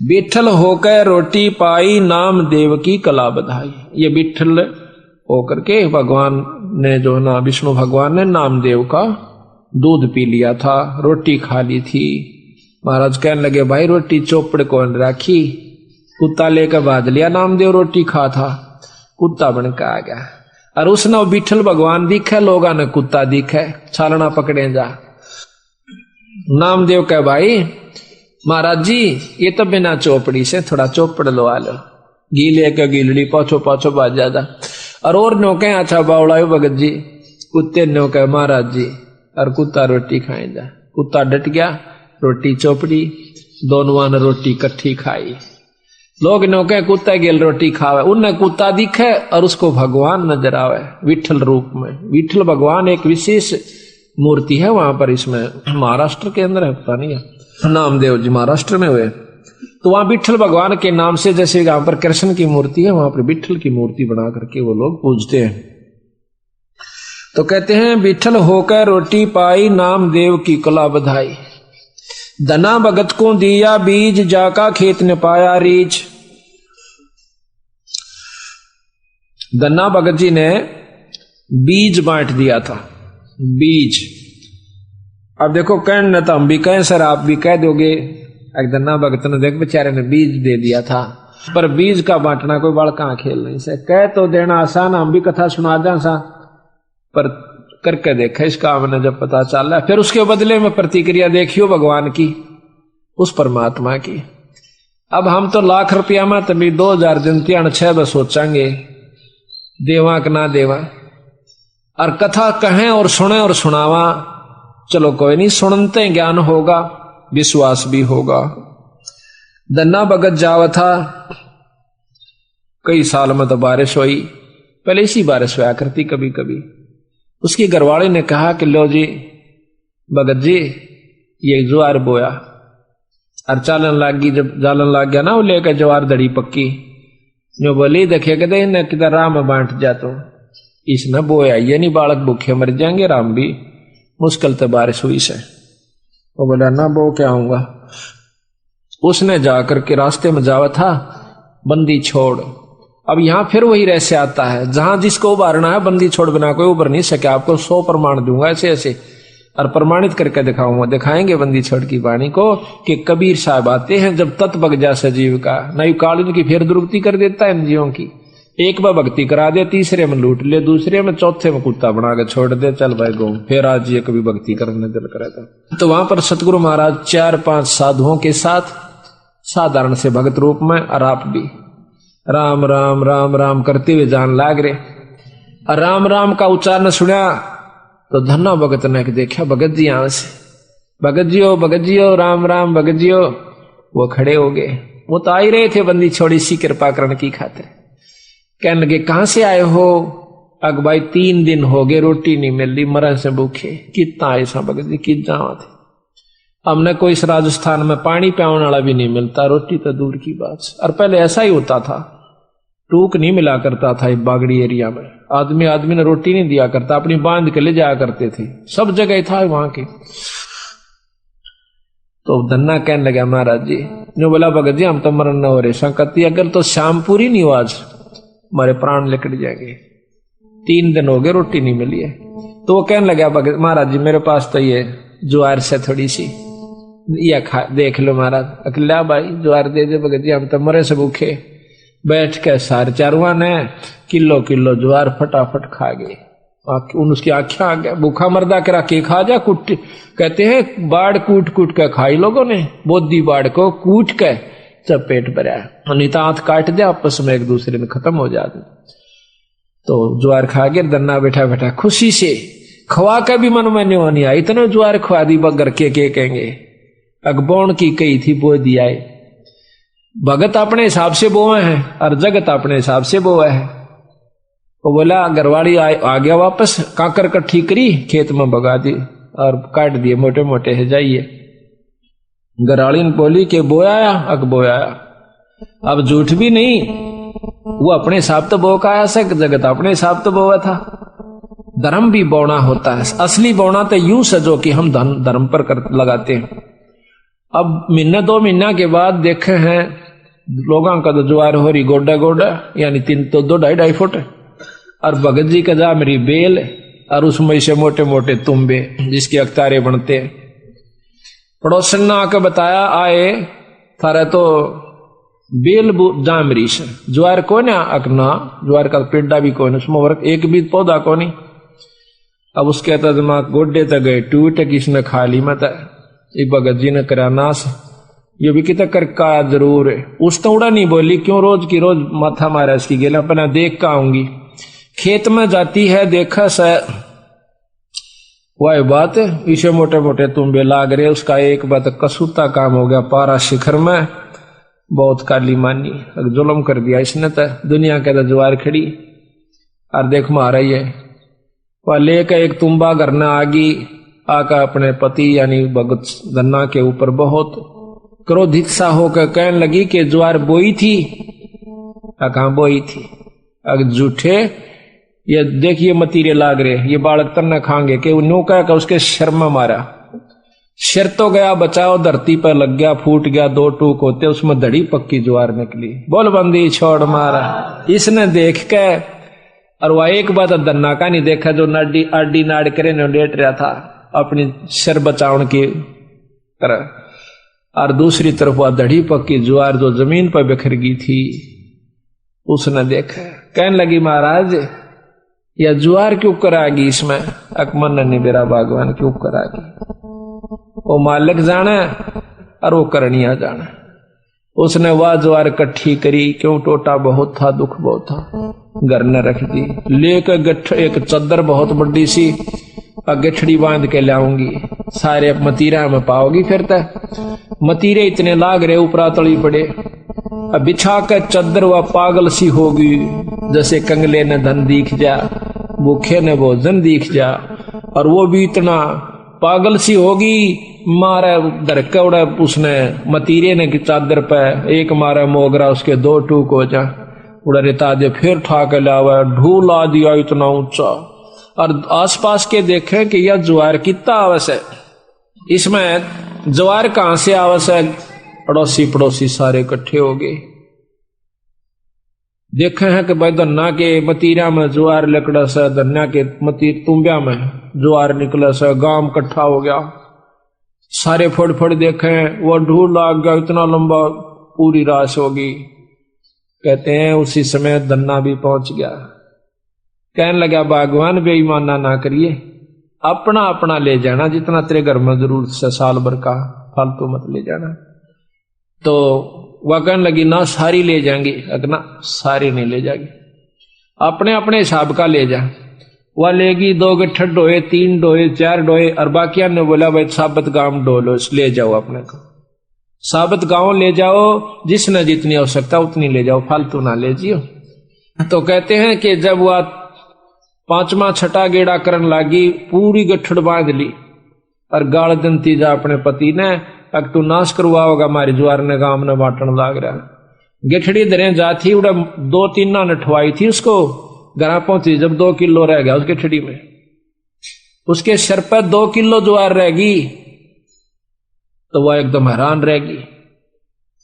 बिठल होकर रोटी पाई नाम देव की कला बधाई। ये बिठल होकर के भगवान ने जो ना विष्णु भगवान ने नामदेव का दूध पी लिया था, रोटी खा ली थी। महाराज कहने लगे भाई रोटी चौपड़ कौन राखी? कुत्ता लेकर बाज लिया, नामदेव रोटी खा था, कुत्ता बनकर आ गया। और उसने बिठल भगवान दिखे, लोगा ने कुत्ता दिखे, छालना पकड़े जा। नामदेव कह भाई महाराज जी ये तो बिना चौपड़ी से थोड़ा चौपड़ लवा लो, गीले के गीलड़ी पाछो पाछो बाज जा। और नो कहे अच्छा बावड़ा भगत जी, कुत्ते नो कहे महाराज जी, और कुत्ता रोटी खाए जा। कुत्ता डट गया, रोटी चौपड़ी, दोनों ने रोटी इकट्ठी खाई। लोग नो कहे कुत्ता गेल रोटी खावे, उन्हें कुत्ता दिखे और उसको भगवान नजर आवे विठल रूप में। विठल भगवान एक विशेष मूर्ति है वहां पर, इसमें महाराष्ट्र के अंदर है, पता नहीं है, नामदेव जी महाराष्ट्र में हुए। तो वहां विठल भगवान के नाम से जैसे यहां पर कृष्ण की मूर्ति है, वहां पर विठल की मूर्ति बना करके वो लोग पूजते हैं। तो कहते हैं विठल होकर रोटी पाई नाम देव की कला बधाई। धना भगत को दिया बीज जाका खेत ने पाया रीछ। धना भगत जी ने बीज बांट दिया था, बीज। अब देखो कहने तो हम भी कहें सर, आप भी कह दोगे एक धना भगत ने देख बेचारे ने बीज दे दिया था, पर बीज का बांटना कोई बड़का खेल नहीं से। कह तो देना आसान, हम भी कथा सुना दें सा, पर करके देखा इस काम ने जब पता चल रहा है। फिर उसके बदले में प्रतिक्रिया देखियो भगवान की, उस परमात्मा की। अब हम तो लाख रुपया में तभी 2000 दिन 6 बस सोचेंगे देवा कि ना देवा, और कथा कहें और सुने और सुनावा, चलो कोई नहीं, सुनते ज्ञान होगा, विश्वास भी होगा। धन्ना भगत जावा था, कई साल में तो बारिश हुई, पहले इसी बारिश हुआ करती कभी कभी। उसकी घरवाले ने कहा कि लो जी भगत जी ये ज्वार बोया, और चालन लाग गई, जब चालन लाग गया ना वो लेकर ज्वार दड़ी पक्की, जो बोली देखे कहते इन्हें किधर राम में बांट जा, तो इसने बोया ये नहीं, बालक भूखे मर जाएंगे, राम भी मुश्किल से बारिश हुई से। वो बोला ना बो क्या आऊंगा। उसने जाकर के रास्ते में जावा था, बंदी छोड़। अब यहां फिर वही रहस्य आता है, जहां जिसको उबारना है बंदी छोड़ बिना कोई उबर नहीं सके। आपको 100 प्रमाण दूंगा ऐसे ऐसे, और प्रमाणित करके दिखाऊंगा, दिखाएंगे बंदी छोड़ की वाणी को कि कबीर साहब आते हैं जब तत् बग जा सजीव का, नई कालीन की फिर दुरुक्ति कर देता है इन जीवों की। एक बार भक्ति करा दे, तीसरे में लूट ले, दूसरे में, चौथे में कुत्ता बना के छोड़ दे, चल भाई गो, फिर आज ये कभी भक्ति करने दिल करे तो वहां पर सतगुरु महाराज 4-5 साधुओं के साथ साधारण से भगत रूप में, और आप भी राम राम राम राम करते हुए जान लाग रहे। और राम राम का उच्चारण सुना तो धन्ना भगत ने देखा भगत जी यहां से, भगत जी हो राम राम भगत जी हो। वो खड़े हो गए, वो तो आ ही रहे थे बंदी छोड़ी सी कृपा करने की खातिर। कहने लगे कहां से आए हो? अग भाई 3 दिन हो गए रोटी नहीं मिल रही, मरण से भूखे। कितना ऐसा भगत जी कित जावा थे, हमने कोई इस राजस्थान में पानी पियाने वाला भी नहीं मिलता, रोटी तो दूर की बात। और पहले ऐसा ही होता था, टूक नहीं मिला करता था बागड़ी एरिया में, आदमी ने रोटी नहीं दिया करता, अपनी बांध के ले जाया करते थे, सब जगह था वहां के। तो धन्ना कहने लगा महाराज जी, जो बोला भगत जी हम तो मरण न हो रहे, संकति अगर तो शाम पूरी नहीं हो आज हमारे प्राण निकल जाएंगे, 3 दिन हो गए रोटी नहीं मिली है। तो वो कहने लगा भगत महाराज जी मेरे पास तो ये ज्वार से थोड़ी सी या खा देख लो महाराज। अकेला भाई ज्वार दे दे भगत जी, हम तो मरे से भूखे। बैठ के सारे चारुआ ने किलो ज्वार फटाफट खा गए, उसकी आंखें आ गया, भूखा मर्दा करा के खा जा कुट, कहते हैं बाढ़ कूट के खाई लोगों ने, बोधी बाढ़ को कूट के जब पेट भरा, अनिता हाथ काट दे आपस में एक दूसरे में खत्म हो जाते। तो ज्वार खा गया, दन्ना बैठा खुशी से खवा के भी मन में नहीं आई, इतने ज्वार खवा दी बगर के कहेंगे। अगबौन की कही थी बो दिया, भगत अपने हिसाब से बोए हैं और जगत अपने हिसाब से बोए है। वो बोला घरवाड़ी आ गया वापस, काकर कट्ठी करी खेत में भगा दी और काट दिए मोटे मोटे है जाइए। घरवाड़ी ने बोली कि बोया अग बोया, अब झूठ भी नहीं, वो अपने हिसाब तो बो का आया से, जगत अपने हिसाब तो बोया था। धर्म भी बोना होता है, असली बोना तो यूं से जो कि हम धर्म पर लगाते हैं। अब महीने 2 महीना के बाद देखे हैं लोगों का तो ज्वार हो रही गोडा यानी 2.5 फुट, और भगत जी का जा मेरी बेल और उसमें से मोटे मोटे तुम्बे जिसके अख्तारे बनते। पड़ोसन ने आके बताया आए थारा तो बेल जामरी से ज्वार को ना अकना, ज्वार का पेड़ा भी कोई उसमें वर्क एक भी पौधा को नहीं। अब उसके दिमाग गोड्डे तक गए टूट, किसने खा ली मत भगत जी ने करा नाश, ये भी कितना कर का जरूर है। उस तो उड़ा नहीं बोली, क्यों रोज की रोज माथा मारा इसकी गेला, अपना देख का आऊंगी। खेत में जाती है देखा सा वह बात, इसे मोटे मोटे तुम्बे लाग रहे, उसका एक बात कसूता काम हो गया, पारा शिखर में बहुत काली मानी, जुल्म कर दिया इसने तो, दुनिया के ज्वार खड़ी और देख मारा ही है। वह लेकर एक तुम्बा करना आगी, आका अपने पति यानी भगत धन्ना के ऊपर बहुत क्रोधित सा होकर कहने लगी कि ज्वार बोई थी, कहां बोई थी, अगर झूठे ये देखिए मतीरे लाग रहे, ये बालक तन्ना खाएंगे कि नो कह उसके शर्मा मारा, सिर तो गया बचाओ, धरती पर लग गया, फूट गया, 2 टूक होते उसमें धड़ी पक्की ज्वार निकली, बोल बंदी छोड़ मारा। इसने देख के और वह एक बात धन्ना का नहीं देखा, जो आडी नाड़ करे ने लेट रहा था अपनी सिर बचावन की तरह, और दूसरी तरफ वह धड़ी पक्की ज्वार जो जमीन पर बिखर गई थी उसने देखा, कहने लगी महाराज यह ज्वार क्यों करागी इसमें, अकमन ने मेरा भगवान क्यों करागी, वो मालिक जाना और वो करनिया जाना। उसने वह ज्वार इकट्ठी करी, क्यों टोटा बहुत था, दुख बहुत था, घर न रख दी। लेकर गठ एक चद्दर बहुत बड़ी सी गठड़ी बांध के लाऊंगी, सारे मतीरा में पाओगी। फिर तक मतीरे इतने लाग रहे ऊपरा तली पड़े, अब बिछा कर चद्दर वह पागल सी होगी, जैसे कंगले ने धन दिख जा, भूखे ने भोजन दिख जा। और वो भी इतना पागल सी होगी, मारा धरके उड़ा उसने मतीरे ने की चादर पे, एक मारा मोगरा उसके 2 टूक हो जा, उड़ा रेता दे, फिर ठाके लावा, ढूला दिया इतना ऊंचा। और आसपास के देखें कि यह ज्वार कितना आवस है, इसमें ज्वार कहां से आवस है। अड़ोसी पड़ोसी सारे इकट्ठे हो गए, देखे हैं कि भाई धन्ना के मतीरा में ज्वार लकड़ा से, धन्ना के मतीर तुम्बिया में ज्वार निकला से, गांव इकट्ठा हो गया। सारे फड़ फड़ देखे, वो ढूल लाग गया इतना लंबा, पूरी राश होगी। कहते हैं उसी समय धन्ना भी पहुंच गया, कहने लगा भगवान बेईमाना ना करिए, अपना अपना ले जाना, जितना तेरे घर में जरूरत से साल भर का, फालतू मत ले जाना। तो वह कहने लगी ना सारी ले जाएंगी, अगना सारी नहीं ले जाएगी, अपने अपने हिसाब का ले जा। वह लेगी 2 गट्ठर डोए, 3 डोए, 4 डोए, और बाकिया ने बोला भाई साबत गांव डोलो, ले जाओ अपने को, साबत गांव ले जाओ, जिसने जितनी आवश्यकता उतनी ले जाओ, फालतू ना ले जियो। तो कहते हैं कि जब वह 5वां छठा गेड़ा करन लागी, पूरी गठड़ बांध ली और गाल दंती जा अपने पति ने, अब तू नाश करवा होगा हमारी ज्वार ने, गांव ने बांटन लाग रहा। गठड़ी दरे जाती, उड़ा 2-3 ना नठवाई थी उसको, घर पहुंची जब 2 किलो रह गया उस गठड़ी में, उसके सर पर 2 किलो ज्वार रहेगी, तो वह एकदम हैरान रहेगी।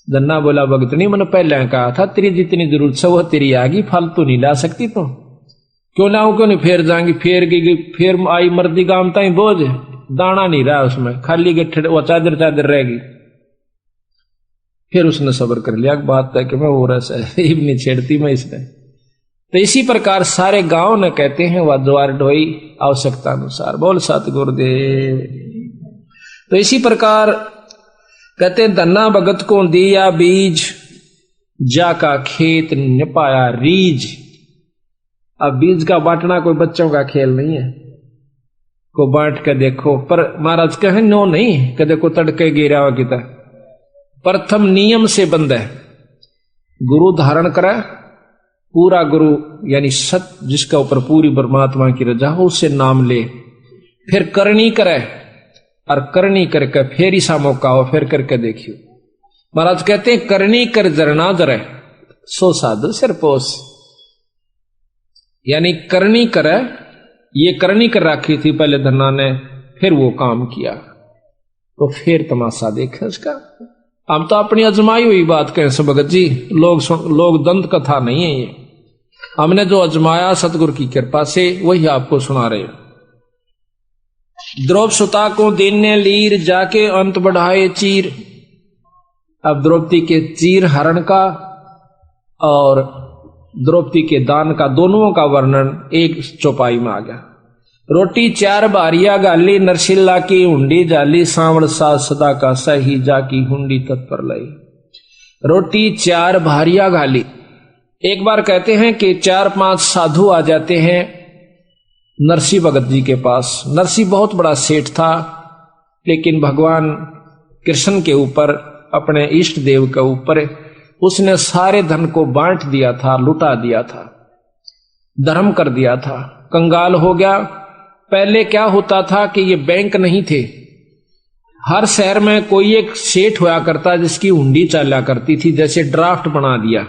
धन्ना बोला भगतनी, मैंने पहले कहा था तेरी जितनी जरूरत है वो तेरी आगी, फालतू नहीं ला सकती तो क्यों लाऊं, क्यों नहीं, फेर जाएंगी, फेर गई, फिर आई मर्दी गांव ताई बोझ, दाना नहीं रहा उसमें, खाली गठड़ वो चादर चादर रहेगी। फिर उसने सब्र कर लिया, बात है कि मैं वो रस है नहीं छेड़ती मैं इसने। तो इसी प्रकार सारे गांव ने कहते हैं वह ज्वार ढोई आवश्यकता अनुसार, बोल सतगुरुदेव। तो इसी प्रकार कहते हैं धन्ना भगत को दिया बीज, जाका खेत न पाया रीज। अब बीज का बांटना कोई बच्चों का खेल नहीं है, को बांट के देखो, पर महाराज कहे नो नहीं, कि देखो तड़के गिरा हुआ किता, प्रथम नियम से बंद है, गुरु धारण करे, पूरा गुरु यानी सत जिसका ऊपर पूरी परमात्मा की रजा हो, उससे नाम ले, फिर करनी करे, और करनी करके फिर ऐसा मौका हो, फिर करके देखियो। महाराज कहते हैं करनी कर जरना जरे, सो साधु सिर पोस, यानी करनी करे, ये करनी कर रखी थी पहले धन्ना ने, फिर वो काम किया, तो फिर तमाशा देखे उसका। हम तो अपनी अजमाई हुई बात कहें सब भगत जी, लोग दंत कथा नहीं है ये, हमने जो अजमाया सतगुरु की कृपा से वही आपको सुना रहे। द्रौप सुता को दिन ने लीर, जाके अंत बढ़ाए चीर। अब द्रौपदी के चीर हरण का और द्रौपदी के दान का, दोनों का वर्णन एक चौपाई में आ गया। रोटी 4 बारिया गाली, नरसिल्ला की हुंडी जाली, सांवड़ सा सदा का सही जाकी हुंडी तत्पर लाई। रोटी 4 भारिया गाली, एक बार कहते हैं कि 4-5 साधु आ जाते हैं नरसिंह भगत जी के पास। नरसिंह बहुत बड़ा सेठ था, लेकिन भगवान कृष्ण के ऊपर, अपने इष्ट देव के ऊपर उसने सारे धन को बांट दिया था, लुटा दिया था, धर्म कर दिया था, कंगाल हो गया। पहले क्या होता था कि ये बैंक नहीं थे, हर शहर में कोई एक सेठ हुआ करता जिसकी हुंडी चला करती थी, जैसे ड्राफ्ट बना दिया,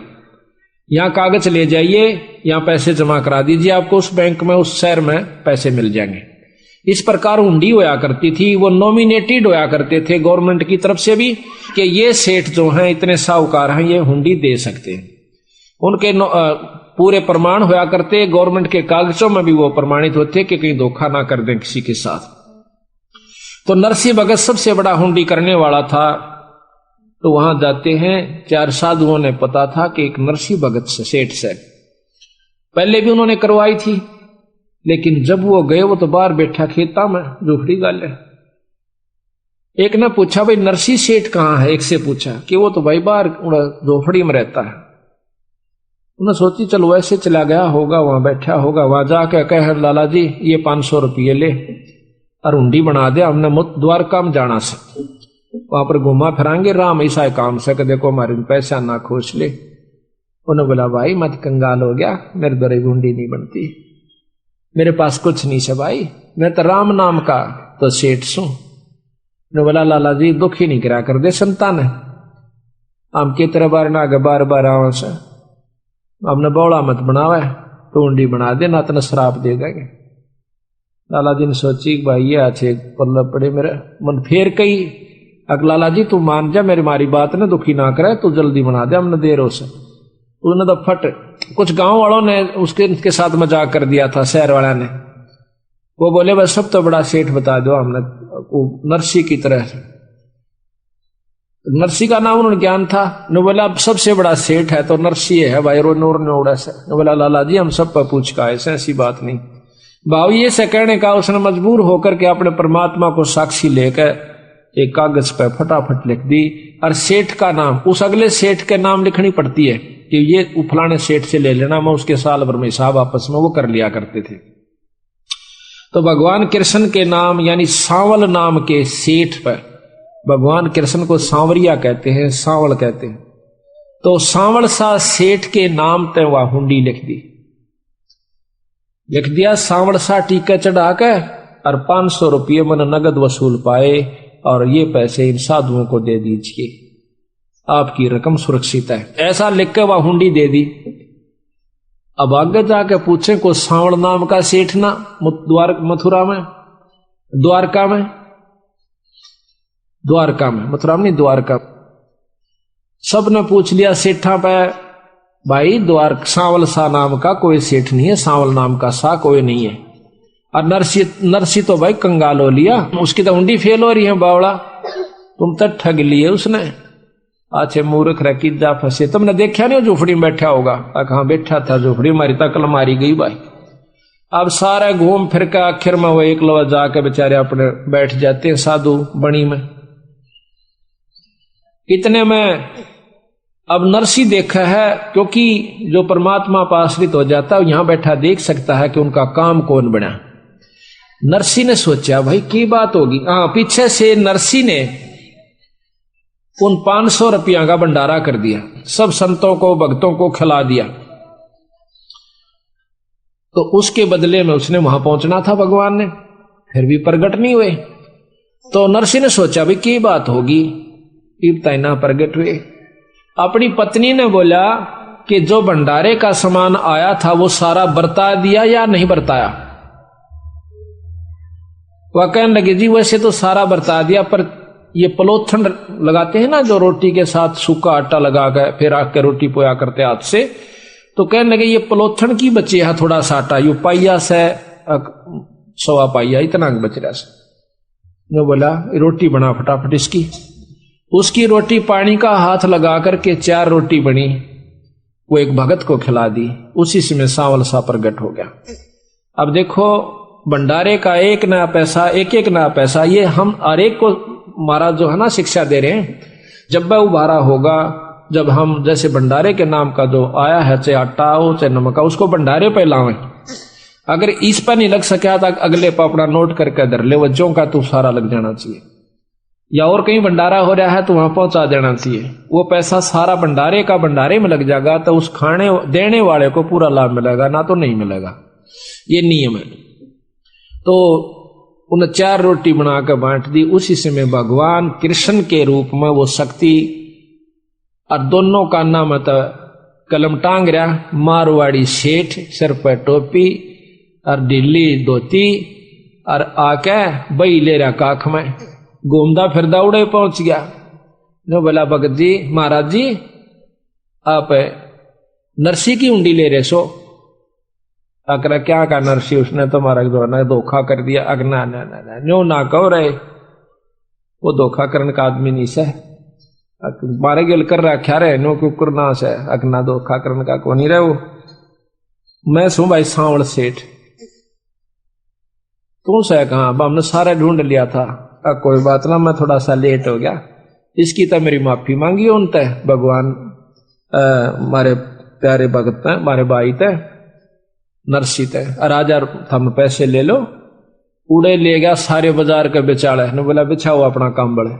यहां कागज ले जाइए, यहां पैसे जमा करा दीजिए, आपको उस बैंक में उस शहर में पैसे मिल जाएंगे। इस प्रकार हुंडी होया करती थी, वो नॉमिनेटेड होया करते थे गवर्नमेंट की तरफ से भी कि ये सेठ जो हैं इतने साहूकार हैं, ये हुंडी दे सकते हैं। उनके पूरे प्रमाण होया करते, गवर्नमेंट के कागजों में भी वो प्रमाणित होते कि कहीं धोखा ना कर दें किसी के साथ। तो नरसिंह भगत सबसे बड़ा हुंडी करने वाला था। तो वहां जाते हैं, 4 साधुओं ने पता था कि एक नरसिंह भगत से, सेठ से पहले भी उन्होंने करवाई थी, लेकिन जब वो गए, वो तो बाहर बैठा खेता में, झोपड़ी गाले, एक ने पूछा भाई नरसी सेठ कहाँ है, एक से पूछा कि वो तो भाई बाहर झोपड़ी में रहता है। उन्हें सोची चलो वैसे चला गया होगा, वहां बैठा होगा, वहां जाके कह लाला जी ये 500 रुपये ले और हुंडी बना दे, हमने द्वारका में जाना से, वहां पर घुमा फिरांगे राम ऐसा काम से देखो हमारे पैसा ना खोस ले। उन्हें बोला भाई मत कंगाल हो गया, मेरे द्वारा हुंडी नहीं बनती, मेरे पास कुछ नहीं से भाई, मैं तो राम नाम का तो सेठ सू। ने बोला लाला जी दुखी नहीं करा कर दे संतान है, हम की तरह बार ना आगे बार बार आवा से, हमने बौड़ा मत बनावे, तो हुंडी बना दे ना तो श्राप दे देंगे। लाला जी ने सोची भाई ये अच्छे पल्ले पड़े मेरे मन फेर कही, अगर लाला जी तू मान जा मेरी मारी बात ने दुखी ना करे, तू जल्दी बना दे, हमने देर हो से। उन्हें तो फट कुछ गांव वालों ने उसके साथ मजाक कर दिया था, शहर वाला ने, वो बोले बस सब तो बड़ा सेठ बता दो, हमने नरसी की तरह, नरसी का नाम उन्होंने ज्ञान था। ने बोला अब सबसे बड़ा सेठ है तो नरसी है भाई, रो नूर ने उड़ा से। ने बोला लाला जी हम सब पर पूछ का ऐसी बात नहीं, भाव ये से कहने का उसने मजबूर होकर के अपने परमात्मा को साक्षी लेकर एक कागज पर फटाफट लिख दी, और सेठ का नाम उस अगले सेठ के नाम लिखनी पड़ती है कि ये फलाने सेठ से ले लेना, मैं उसके साल भर में हिसाब आपस में वो कर लिया करते थे। तो भगवान कृष्ण के नाम यानी सांवल नाम के सेठ पर, भगवान कृष्ण को सांवरिया कहते हैं, सांवल कहते हैं, तो सांवल सा सेठ के नाम ते वह हुंडी लिख दिया, सांवल सा टीका चढ़ा के, और 500 रुपये मन नगद वसूल पाए, और ये पैसे इन साधुओं को दे दीजिए, आपकी रकम सुरक्षित है, ऐसा लिख के वह हुंडी दे दी। अब आगे जाके पूछे को सांवल नाम का सेठ ना मथुरा में, द्वारका में, मथुरा में नहीं द्वारका, सब ने पूछ लिया सेठा पे, भाई सांवल सा नाम का कोई सेठ नहीं है, सांवल नाम का सा कोई नहीं है। और नरसी तो भाई कंगाल हो लिया, उसकी तो हुंडी फेल हो रही है, बावड़ा तुम तो ठग लिए उसने, अच्छे मूर्ख रखी जा फंसे, तुमने देखा नहीं झोपड़ी में बैठा होगा, कहाँ बैठा था झोपड़ी, मारी तकल मारी गई भाई। अब सारा घूम फिर के आखिर में वो एक लवा जाके बेचारे अपने बैठ जाते हैं साधु बणी में। इतने में अब नरसी देखा है, क्योंकि जो परमात्मा पर आश्रित हो जाता है यहां बैठा देख सकता है कि उनका काम कौन बना। नरसी ने सोचा भाई की बात होगी, पीछे से नरसी ने उन 500 रुपया का भंडारा कर दिया, सब संतों को भक्तों को खिला दिया। तो उसके बदले में उसने वहां पहुंचना था भगवान ने, फिर भी प्रगट नहीं हुए। तो नरसी ने सोचा भाई की बात होगी, ना प्रगट हुए। अपनी पत्नी ने बोला कि जो भंडारे का सामान आया था वो सारा बरता दिया या नहीं बरताया। वह कहने लगे जी वैसे तो सारा बरता दिया, पर ये पलोथन लगाते हैं ना जो रोटी के साथ सूखा आटा लगा कर फिर आग के रोटी पोया करते हाथ से, तो कहने लगे ये पलोथन की बचे है थोड़ा सा आटा, यू पाइया से 1.25 पाइया इतना बच रहा से। जो बोला रोटी बना फटाफट इसकी, उसकी रोटी पानी का हाथ लगा करके 4 रोटी बनी, वो एक भगत को खिला दी, उसी से में सांवल सा प्रगट हो गया। अब देखो भंडारे का एक नया पैसा ये हम हर एक को महाराज जो है ना शिक्षा दे रहे हैं, जब वह उभारा होगा, जब हम जैसे भंडारे के नाम का जो आया है चाहे आटा हो चाहे नमक, उसको भंडारे पे लावें, अगर इस पर नहीं लग सका तो अगले पर अपना नोट करके धर ले, वज्जों का तो सारा लग जाना चाहिए, या और कहीं भंडारा हो रहा है तो वहां पहुंचा देना चाहिए, वो पैसा सारा भंडारे का भंडारे में लग जाएगा, तो उस खाने देने वाले को पूरा लाभ मिलेगा, ना तो नहीं मिलेगा, ये नियम है। तो उन्हें 4 रोटी बनाकर बांट दी, उसी समय भगवान कृष्ण के रूप में वो शक्ति, और दोनों का नाम तो कलम टांग रहा, मारवाड़ी सेठ, सिर पर टोपी और ढीली धोती, और आके बई ले रहा काख में, घूमदा फिरदा उड़े पहुंच गया। जो बोला भगत जी महाराज जी आप नरसी की उंडी ले रहे सो। अकरा क्या कहा नरसी, उसने तो हमारा जो है धोखा कर दिया। अगना न्यो ना कहो रहे, वो धोखा करने का आदमी नहीं से, मारे गिल कर रखा रहे नो क्यों करना से, अगना धोखा करने का को नहीं रहे वो। मैं सू भाई सांवल सेठ, तू से कहा हमने सारे ढूंढ लिया था, कोई बात ना, मैं थोड़ा सा लेट हो गया, इसकी तो मेरी माफी मांगी उन तय भगवान मारे प्यारे भगत तय मारे भाई तय नरसी तय। राजा थम पैसे ले लो, उड़े ले गया सारे बाजार के बेचाड़े ने बोला बिछाओ अपना काम बढ़े।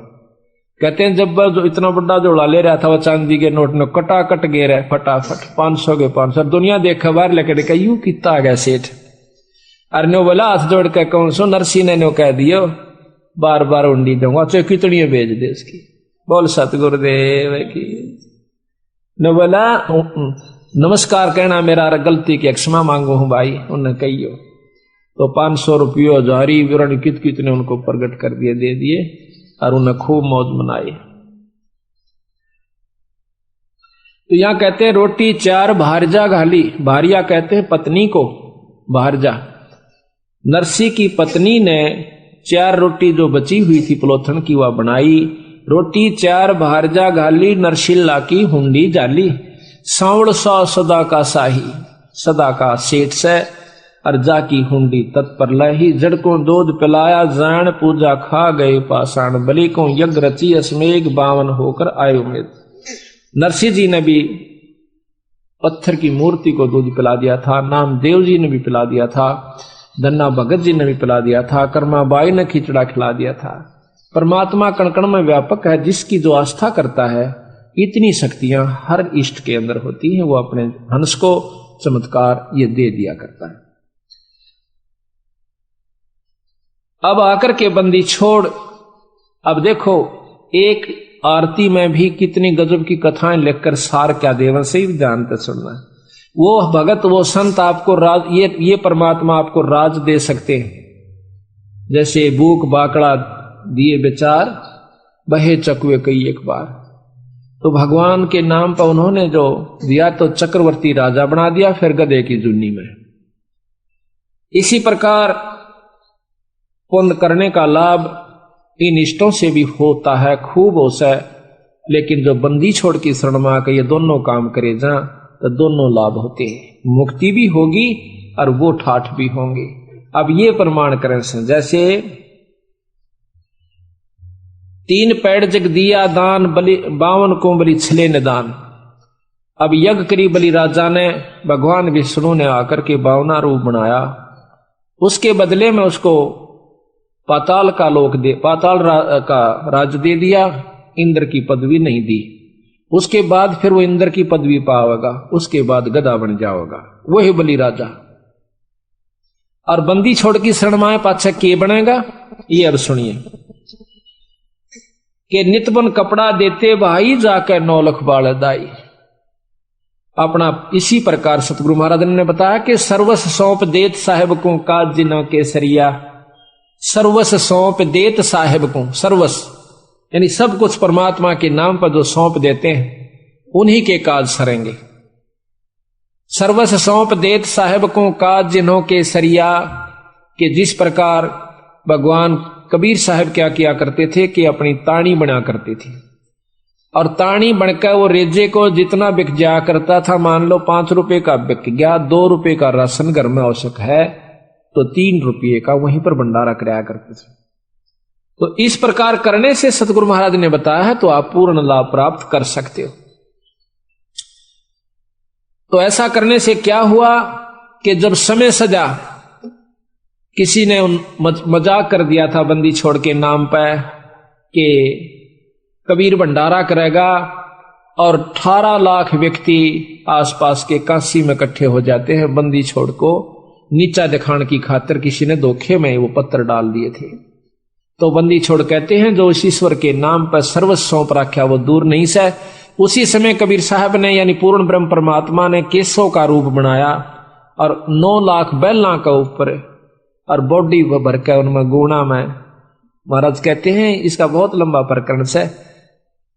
कहते हैं जब जो इतना बड़ा जोड़ा ले रहा था वो चांदी के नोट में कटाकट गे रहे फटाफट 500 के 500। दुनिया देखा बाहर लेकर देखा यू कितना आ गया सेठ। अरे नो बोला हाथ जोड़ के कौन सो नरसी ने नो कह दियो बार बार उंडी दूंगा चाहे कितनी भेज दे इसकी। बोल सतगुरुदेव की। न बोला नमस्कार कहना मेरा गलती की क्षमा मांगू हूं भाई। उन्हें कहियो तो 500 रुपये जारी विवरण कितने उनको प्रकट कर दिए दे दिए और उन्हें खूब मौज मनाई। तो यहां कहते हैं रोटी चार भारजा घाली। भारिया कहते हैं पत्नी को, भारजा। नरसी की पत्नी ने 4 रोटी जो बची हुई थी पलोथन की वह बनाई। रोटी 4 भारजा घाली नरसिल्ला की हुंडी जाली। सांवड़ सौ सदा का साही, सदा का सेठ से अर्जा की हुंडी तत्पर लही। जड़ को दूध पिलाया जान पूजा खा गए पाषाण। बलि को यज्ञ रची अस्मेघ बावन होकर आए उम्मीद। नरसिंह जी ने भी पत्थर की मूर्ति को दूध पिला दिया था, नामदेव जी ने भी पिला दिया था, धन्ना भगत जी ने भी पिला दिया था, कर्माबाई ने खिचड़ा खिला दिया था। परमात्मा कण-कण में व्यापक है। जिसकी जो आस्था करता है इतनी शक्तियां हर इष्ट के अंदर होती हैं। वो अपने हंस को चमत्कार ये दे दिया करता है। अब आकर के बंदी छोड़। अब देखो एक आरती में भी कितनी गजब की कथाएं लिखकर सार क्या देवन से ही जानते सुनना। वो भगत वो संत आपको राज ये परमात्मा आपको राज दे सकते हैं। जैसे भूख बाकड़ा दिए विचार बहे चकुए कई एक बार। तो भगवान के नाम पर उन्होंने जो दिया तो चक्रवर्ती राजा बना दिया, फिर गधे की जुन्नी में। इसी प्रकार पुण्य करने का लाभ इन इष्टों से भी होता है, खूब होता है। लेकिन जो बंदी छोड़ की शरण में आकर ये दोनों काम करे जा तो दोनों लाभ होते हैं, मुक्ति भी होगी और वो ठाठ भी होंगे। अब ये प्रमाण करें से जैसे 3 पैड़ जग दिया दान, बलि 52 को बलि छले निदान। अब यज्ञ करी बलि राजा ने, भगवान विष्णु ने आकर के 52 रूप बनाया। उसके बदले में उसको पाताल का लोक दे, पाताल का राज दे दिया, इंद्र की पदवी नहीं दी। उसके बाद फिर वो इंद्र की पदवी पावेगा, उसके बाद गधा बन जाएगा, वही बलि राजा। और बंदी छोड़ की शरण में पाछा के बनेगा ये अब सुनिए कि नितबन कपड़ा देते भाई जाकर 9 लख बाल दाई। अपना इसी प्रकार सतगुरु महाराज ने बताया कि सर्वस सौंप देत साहेब को काज जिन्हों के सरिया। सर्वस सौंप देत साहेब को, सर्वस यानी सब कुछ परमात्मा के नाम पर जो सौंप देते हैं उन्हीं के काज सरेंगे। सर्वस सौंप देत साहेब को काज जिन्हों के सरिया। कि जिस प्रकार भगवान कबीर साहब क्या किया करते थे कि अपनी ताणी बना करते थे और ताणी बनकर वो रेजे को जितना बिक जाया करता था, मान लो 5 रुपए का बिक गया, 2 रुपए का राशन घर में आवश्यक है तो 3 रुपये का वहीं पर भंडारा कराया करते थे। तो इस प्रकार करने से सतगुरु महाराज ने बताया है तो आप पूर्ण लाभ प्राप्त कर सकते हो। तो ऐसा करने से क्या हुआ कि जब समय सजा, किसी ने मजाक कर दिया था बंदी छोड़ के नाम पर कि कबीर भंडारा करेगा और 18 लाख व्यक्ति आसपास के काशी में इकट्ठे हो जाते हैं। बंदी छोड़ को नीचा दिखाने की खातिर किसी ने धोखे में वो पत्थर डाल दिए थे। तो बंदी छोड़ कहते हैं जो इस ईश्वर के नाम पर सर्वस्व सौंप रखा वो दूर नहीं से। उसी समय कबीर साहब ने यानी पूर्ण ब्रह्म परमात्मा ने केसों का रूप बनाया और 9 लाख बैला का ऊपर और बॉडी भर के उनमें गुणा में। महाराज कहते हैं इसका बहुत लंबा प्रकरण से,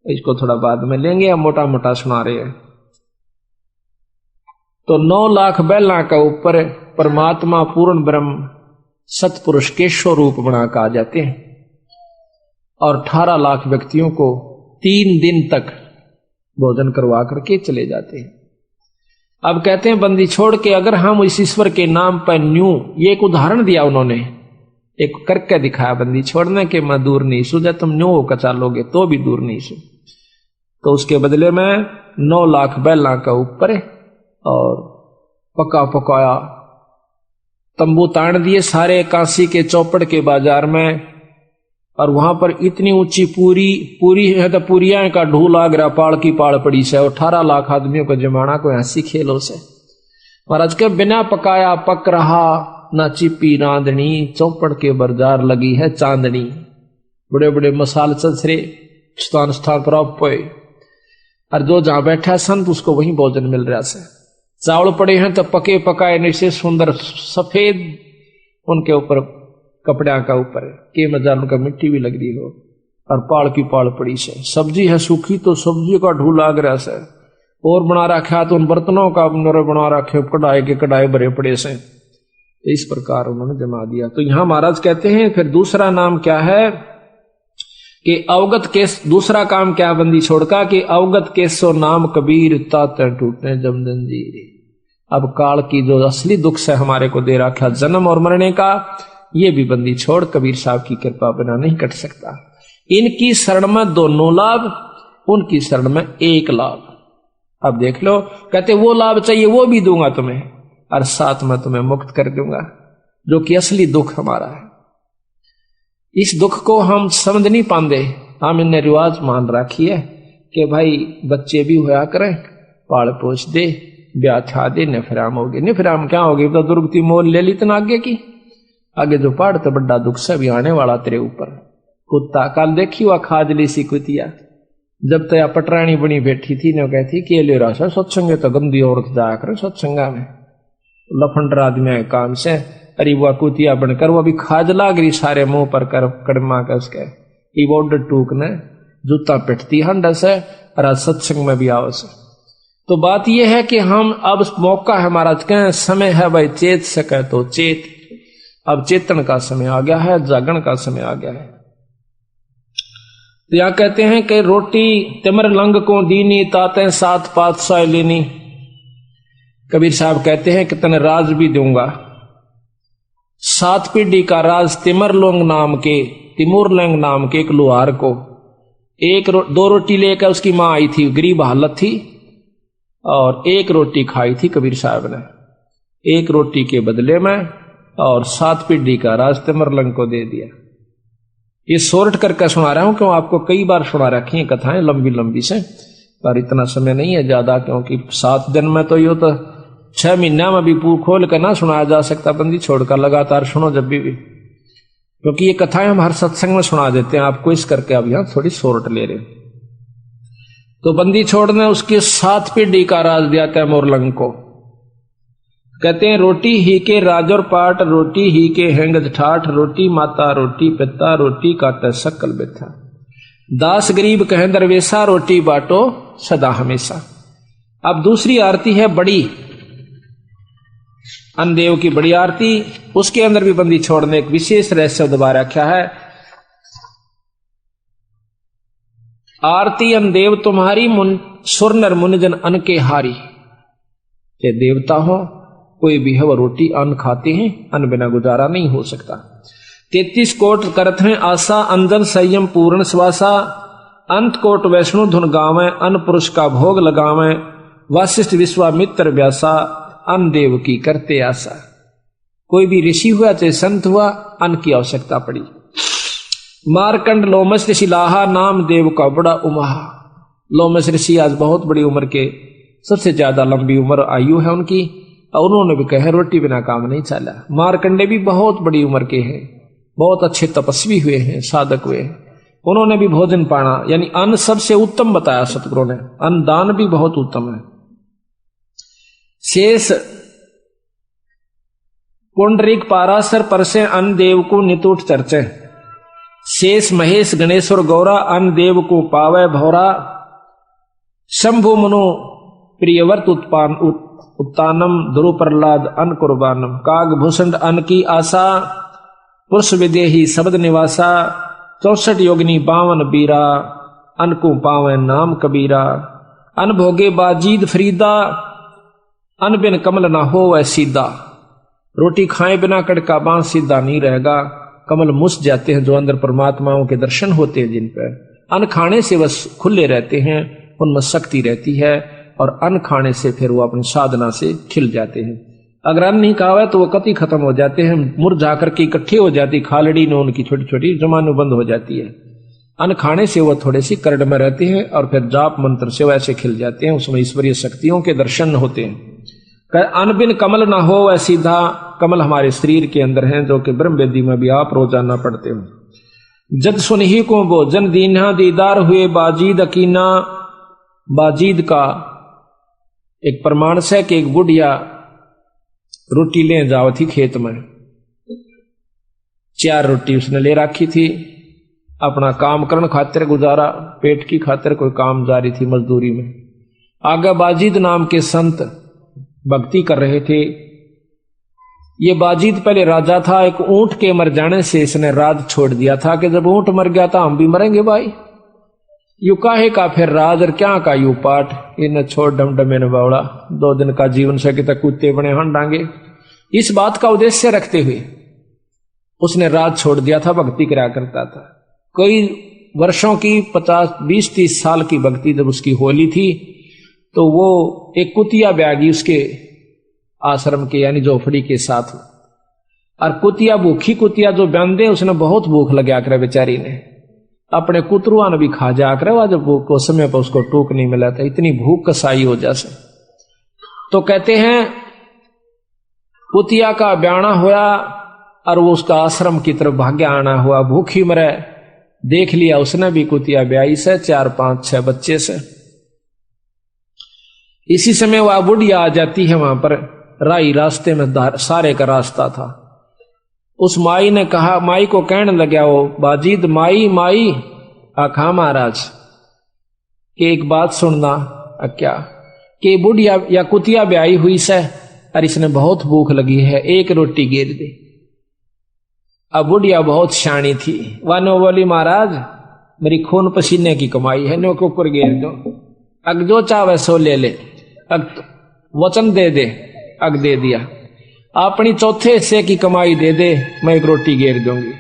इसको थोड़ा बाद में लेंगे, हम मोटा मोटा सुना रहे हैं। तो 9 लाख बैला का ऊपर परमात्मा पूर्ण ब्रह्म सतपुरुष के स्वरूप बनाकर आ जाते हैं और 18 लाख व्यक्तियों को 3 दिन तक भोजन करवा करके चले जाते हैं। अब कहते हैं बंदी छोड़ के अगर हम इस ईश्वर के नाम पर न्यू, ये एक उदाहरण दिया उन्होंने एक करके दिखाया बंदी छोड़ने के मैं दूर नहीं सू, जब तुम न्यो कचा लोगे तो भी दूर नहीं सू। तो उसके बदले में 9 लाख बैला का ऊपर और पका पकाया तंबू तान दिए सारे काशी के चौपड़ के बाजार में। और वहां पर इतनी ऊंची पूरी है तो पूरिया का ढूल आग रहा, पाड़ की पाड़ पड़ी से, 18 लाख आदमियों को जमाना कोई हंसी खेलो से। महाराज के बिना पकाया पक रहा, ना चिपी रांधनी, चौपड़ के बाजार लगी है चांदनी। बड़े बड़े मसाल चचरे स्थान स्थान पर पे, और जो जहां बैठा संत उसको वहीं भोजन मिल रहा से। चावल पड़े हैं तो पके पकाए नीचे सुंदर सफेद उनके ऊपर कपड़ा का ऊपर के मजा उनका मिट्टी भी लग रही हो, और पाड़ की पाड़ पड़ी से। सब्जी है सूखी तो सब्जी का ढूल आग रहा से, और बना रखा तो उन बर्तनों का बना रखे कढ़ाई के कढ़ाई भरे पड़े से। इस प्रकार उन्होंने जमा दिया। तो यहां महाराज कहते हैं फिर दूसरा नाम क्या है कि अवगत केस, दूसरा काम क्या बंदी छोड़का कि अवगत केसो नाम कबीर ताते टूटने जम जंजीर। अब काल की जो असली दुख से हमारे को दे रखा जन्म और मरने का, ये भी बंदी छोड़ कबीर साहब की कृपा बिना नहीं कट सकता। इनकी शरण में दोनों लाभ, उनकी शरण में एक लाभ। अब देख लो, कहते वो लाभ चाहिए वो भी दूंगा तुम्हें, और साथ में तुम्हें मुक्त कर दूंगा, जो कि असली दुख हमारा है। इस दुख को हम समझ नहीं पाते, हम इन्हें रिवाज मान रखी है कि भाई बच्चे भी होया करें, पाल पोछ दे, ब्याह छा दे, निफराम हो गए। निफराम क्या हो गई तो दुर्गति मोल ले ली इतना आगे की, आगे जो पहाड़ तो बड़ा दुख से भी आने वाला तेरे ऊपर। कुत्ता कल देखी हुआ खाजली सी कुतिया, जब तया पटरानी बनी बैठी थी ने कहती कि ले रहा सत्संग तो गंदी औरत जाया करे सत्संगा में, लफंडर आदमी काम से। अरे वह कुतिया बनकर वो भी खाज लाग रही सारे मुंह पर कर कड़मा कस के, बॉर्डर टूक ने जूता पिटती हंड से, और सत्संग में भी आओ से। तो बात यह है कि हम अब मौका है हमारा, कहें समय है भाई चेत सके तो चेत। अब चेतन का समय आ गया है, जागरण का समय आ गया है। तो यहां कहते हैं कि रोटी तिमर लंग को दीनी ताते 7 पातशाह लेनी। कबीर साहब कहते हैं कि तने राज भी दूंगा, 7 पीढ़ी का राज तिमर लोंग नाम के, तिमूर लंग नाम के एक लुहार को 2 रोटी लेकर उसकी मां आई थी, गरीब हालत थी, और 1 रोटी खाई थी कबीर साहब ने। 1 रोटी के बदले में और 7 पीढ़ी का राज तिमरलंग को दे दिया। ये सोर्ट करके सुना रहा हूं, क्यों आपको कई बार सुना रखी है कथाएं लंबी लंबी से, पर इतना समय नहीं है ज्यादा, क्योंकि 7 दिन में तो यो तो 6 महीना में भी पूर खोल कर ना सुनाया जा सकता। बंदी छोड़कर लगातार सुनो जब भी, क्योंकि ये कथाएं हम हर सत्संग में सुना देते हैं आपको, इस करके अब यहां थोड़ी सोर्ट ले रहे। तो बंदी छोड़ने उसके 7 पीढ़ी का राज दिया तैमूरलंग को। कहते हैं रोटी ही के राजौर पाट, रोटी ही के हेंगज ठाठ, रोटी माता रोटी पिता, रोटी काटे सकल बेथा, दास गरीब कहें दरवेशा, रोटी बाटो सदा हमेशा। अब दूसरी आरती है बड़ी, अनदेव की बड़ी आरती, उसके अंदर भी बंदी छोड़ने एक विशेष रहस्य दबा रखा है। आरती अनदेव तुम्हारी सुर नर मुनिजन अन के हारी। ये देवता हो कोई भी है वो रोटी अन्न खाते हैं, अन्न बिना गुजारा नहीं हो सकता। 33 कोट करत हैं आशा, अंजन संयम पूर्ण श्वासा, अंत कोट वैष्णु धुन गावे, अन्न पुरुष का भोग लगावे, वशिष्ठ विश्वामित्र व्यासा, अन्न देव की करते आशा। कोई भी ऋषि हुआ चाहे संत हुआ, अन्न की आवश्यकता पड़ी। मारकंड लोमस ऋषि लाहा, नाम देव का बड़ा उमहा। लोमस ऋषि आज बहुत बड़ी उम्र के, सबसे ज्यादा लंबी उम्र आयु है उनकी, और उन्होंने भी कहा रोटी बिना काम नहीं चला। मारकंडे भी बहुत बड़ी उम्र के हैं, बहुत अच्छे तपस्वी हुए हैं, साधक हुए हैं, उन्होंने भी भोजन पाना यानी अन्न सबसे उत्तम बताया सतगुरु ने। अन्न दान भी बहुत उत्तम है। शेष पुंडरीक पारासर परसे अन्न देव को नितुट चर्चे, शेष महेश गणेश्वर गौरा अन्न देव को पावे भौरा, शंभु मनु प्रियवर्त उत्तानम ध्रुव प्रहलाद अन्न कुर्बानम, काग भूषण अन्न की आशा, पुरुष विदेही शब्द निवासा, 64 योगिनी 52 बीरा, अन्न को पावे नाम कबीरा, अन्न भोगे बाजीद फरीदा, अन्न बिन कमल ना हो वह सीधा, रोटी खाए बिना कड़का बांस सीधा नहीं रहेगा, कमल मुस जाते हैं, जो अंदर परमात्माओं के दर्शन होते हैं जिन पर। अन्न खाने से वह खुले रहते हैं, उनमें शक्ति रहती है, और अन्न खाने से फिर वो अपनी साधना से खिल जाते हैं। अगर अन्न नहीं खावा तो वो कति खत्म हो जाते हैं, मुरझा करके इकट्ठे हो जाती, खालड़ी में उनकी छोटी छोटी जमानु बंद हो जाती है। अन्न खाने से वो थोड़े सी करड़ में रहते हैं, और फिर जाप मंत्र से वैसे खिल जाते हैं, उसमें ईश्वरीय शक्तियों के दर्शन होते हैं। अन्न बिन कमल ना हो, वह सीधा कमल हमारे शरीर के अंदर हैं, जो कि ब्रह्म वेदी में भी आप रोजाना पढ़ते हो। जद सुनही को भोजन दीना, दीदार हुए बाजीद अकीना। बाजीद का एक प्रमाण से कि एक बुढ़िया रोटी ले जाओ थी खेत में, 4 रोटी उसने ले रखी थी, अपना काम करने खातिर, गुजारा पेट की खातिर कोई काम जारी थी मजदूरी में। आगे बाजीद नाम के संत भक्ति कर रहे थे। ये बाजीद पहले राजा था, एक ऊंट के मर जाने से इसने राज छोड़ दिया था कि जब ऊंट मर गया था हम भी मरेंगे भाई, यू काहे का फिर राज और क्या का यू पाठ, इन्हें छोड़ डमडमे ने बावड़ा, 2 दिन का जीवन से कि तक कुत्ते बने हंडांगे। इस बात का उद्देश्य रखते हुए उसने राज छोड़ दिया था, भक्ति करा करता था। कई वर्षों की 50, 20, 30 साल की भक्ति जब उसकी होली थी, तो वो एक कुतिया ब्यागी उसके आश्रम के यानी झोपड़ी के साथ, और कुतिया भूखी कुतिया जो बंदे, उसने बहुत भूख लगा कर बेचारी ने अपने कुतरुआ ने भी खा जा कर, वह जब भूख को समय पर उसको टूक नहीं मिला था, इतनी भूख कसाई हो जैसे। तो कहते हैं कुतिया का ब्याना हुआ और वो उसका आश्रम की तरफ भाग्य आना हुआ, भूखी मरे। देख लिया उसने भी कुतिया ब्याई से 4, 5, 6 बच्चे से। इसी समय वह बुढ़िया आ जाती है वहां पर, राई रास्ते में सारे का रास्ता था। उस माई ने कहा, माई को कहने लगा वो बाजीद, माई माई आखा महाराज कि एक बात सुनना। क्या कि बुढ़िया या कुतिया ब्याई हुई से और इसने बहुत भूख लगी है, एक रोटी गिर दे। अब बुढ़िया बहुत शानी थी, वानो बोली महाराज मेरी खून पसीने की कमाई है, नो के ऊपर गिर दो, अग जो चाहे सो ले ले, अग वचन दे दे, अग दे दिया। अपनी चौथे हिस्से की कमाई दे दे, मैं एक रोटी गिर दूंगी।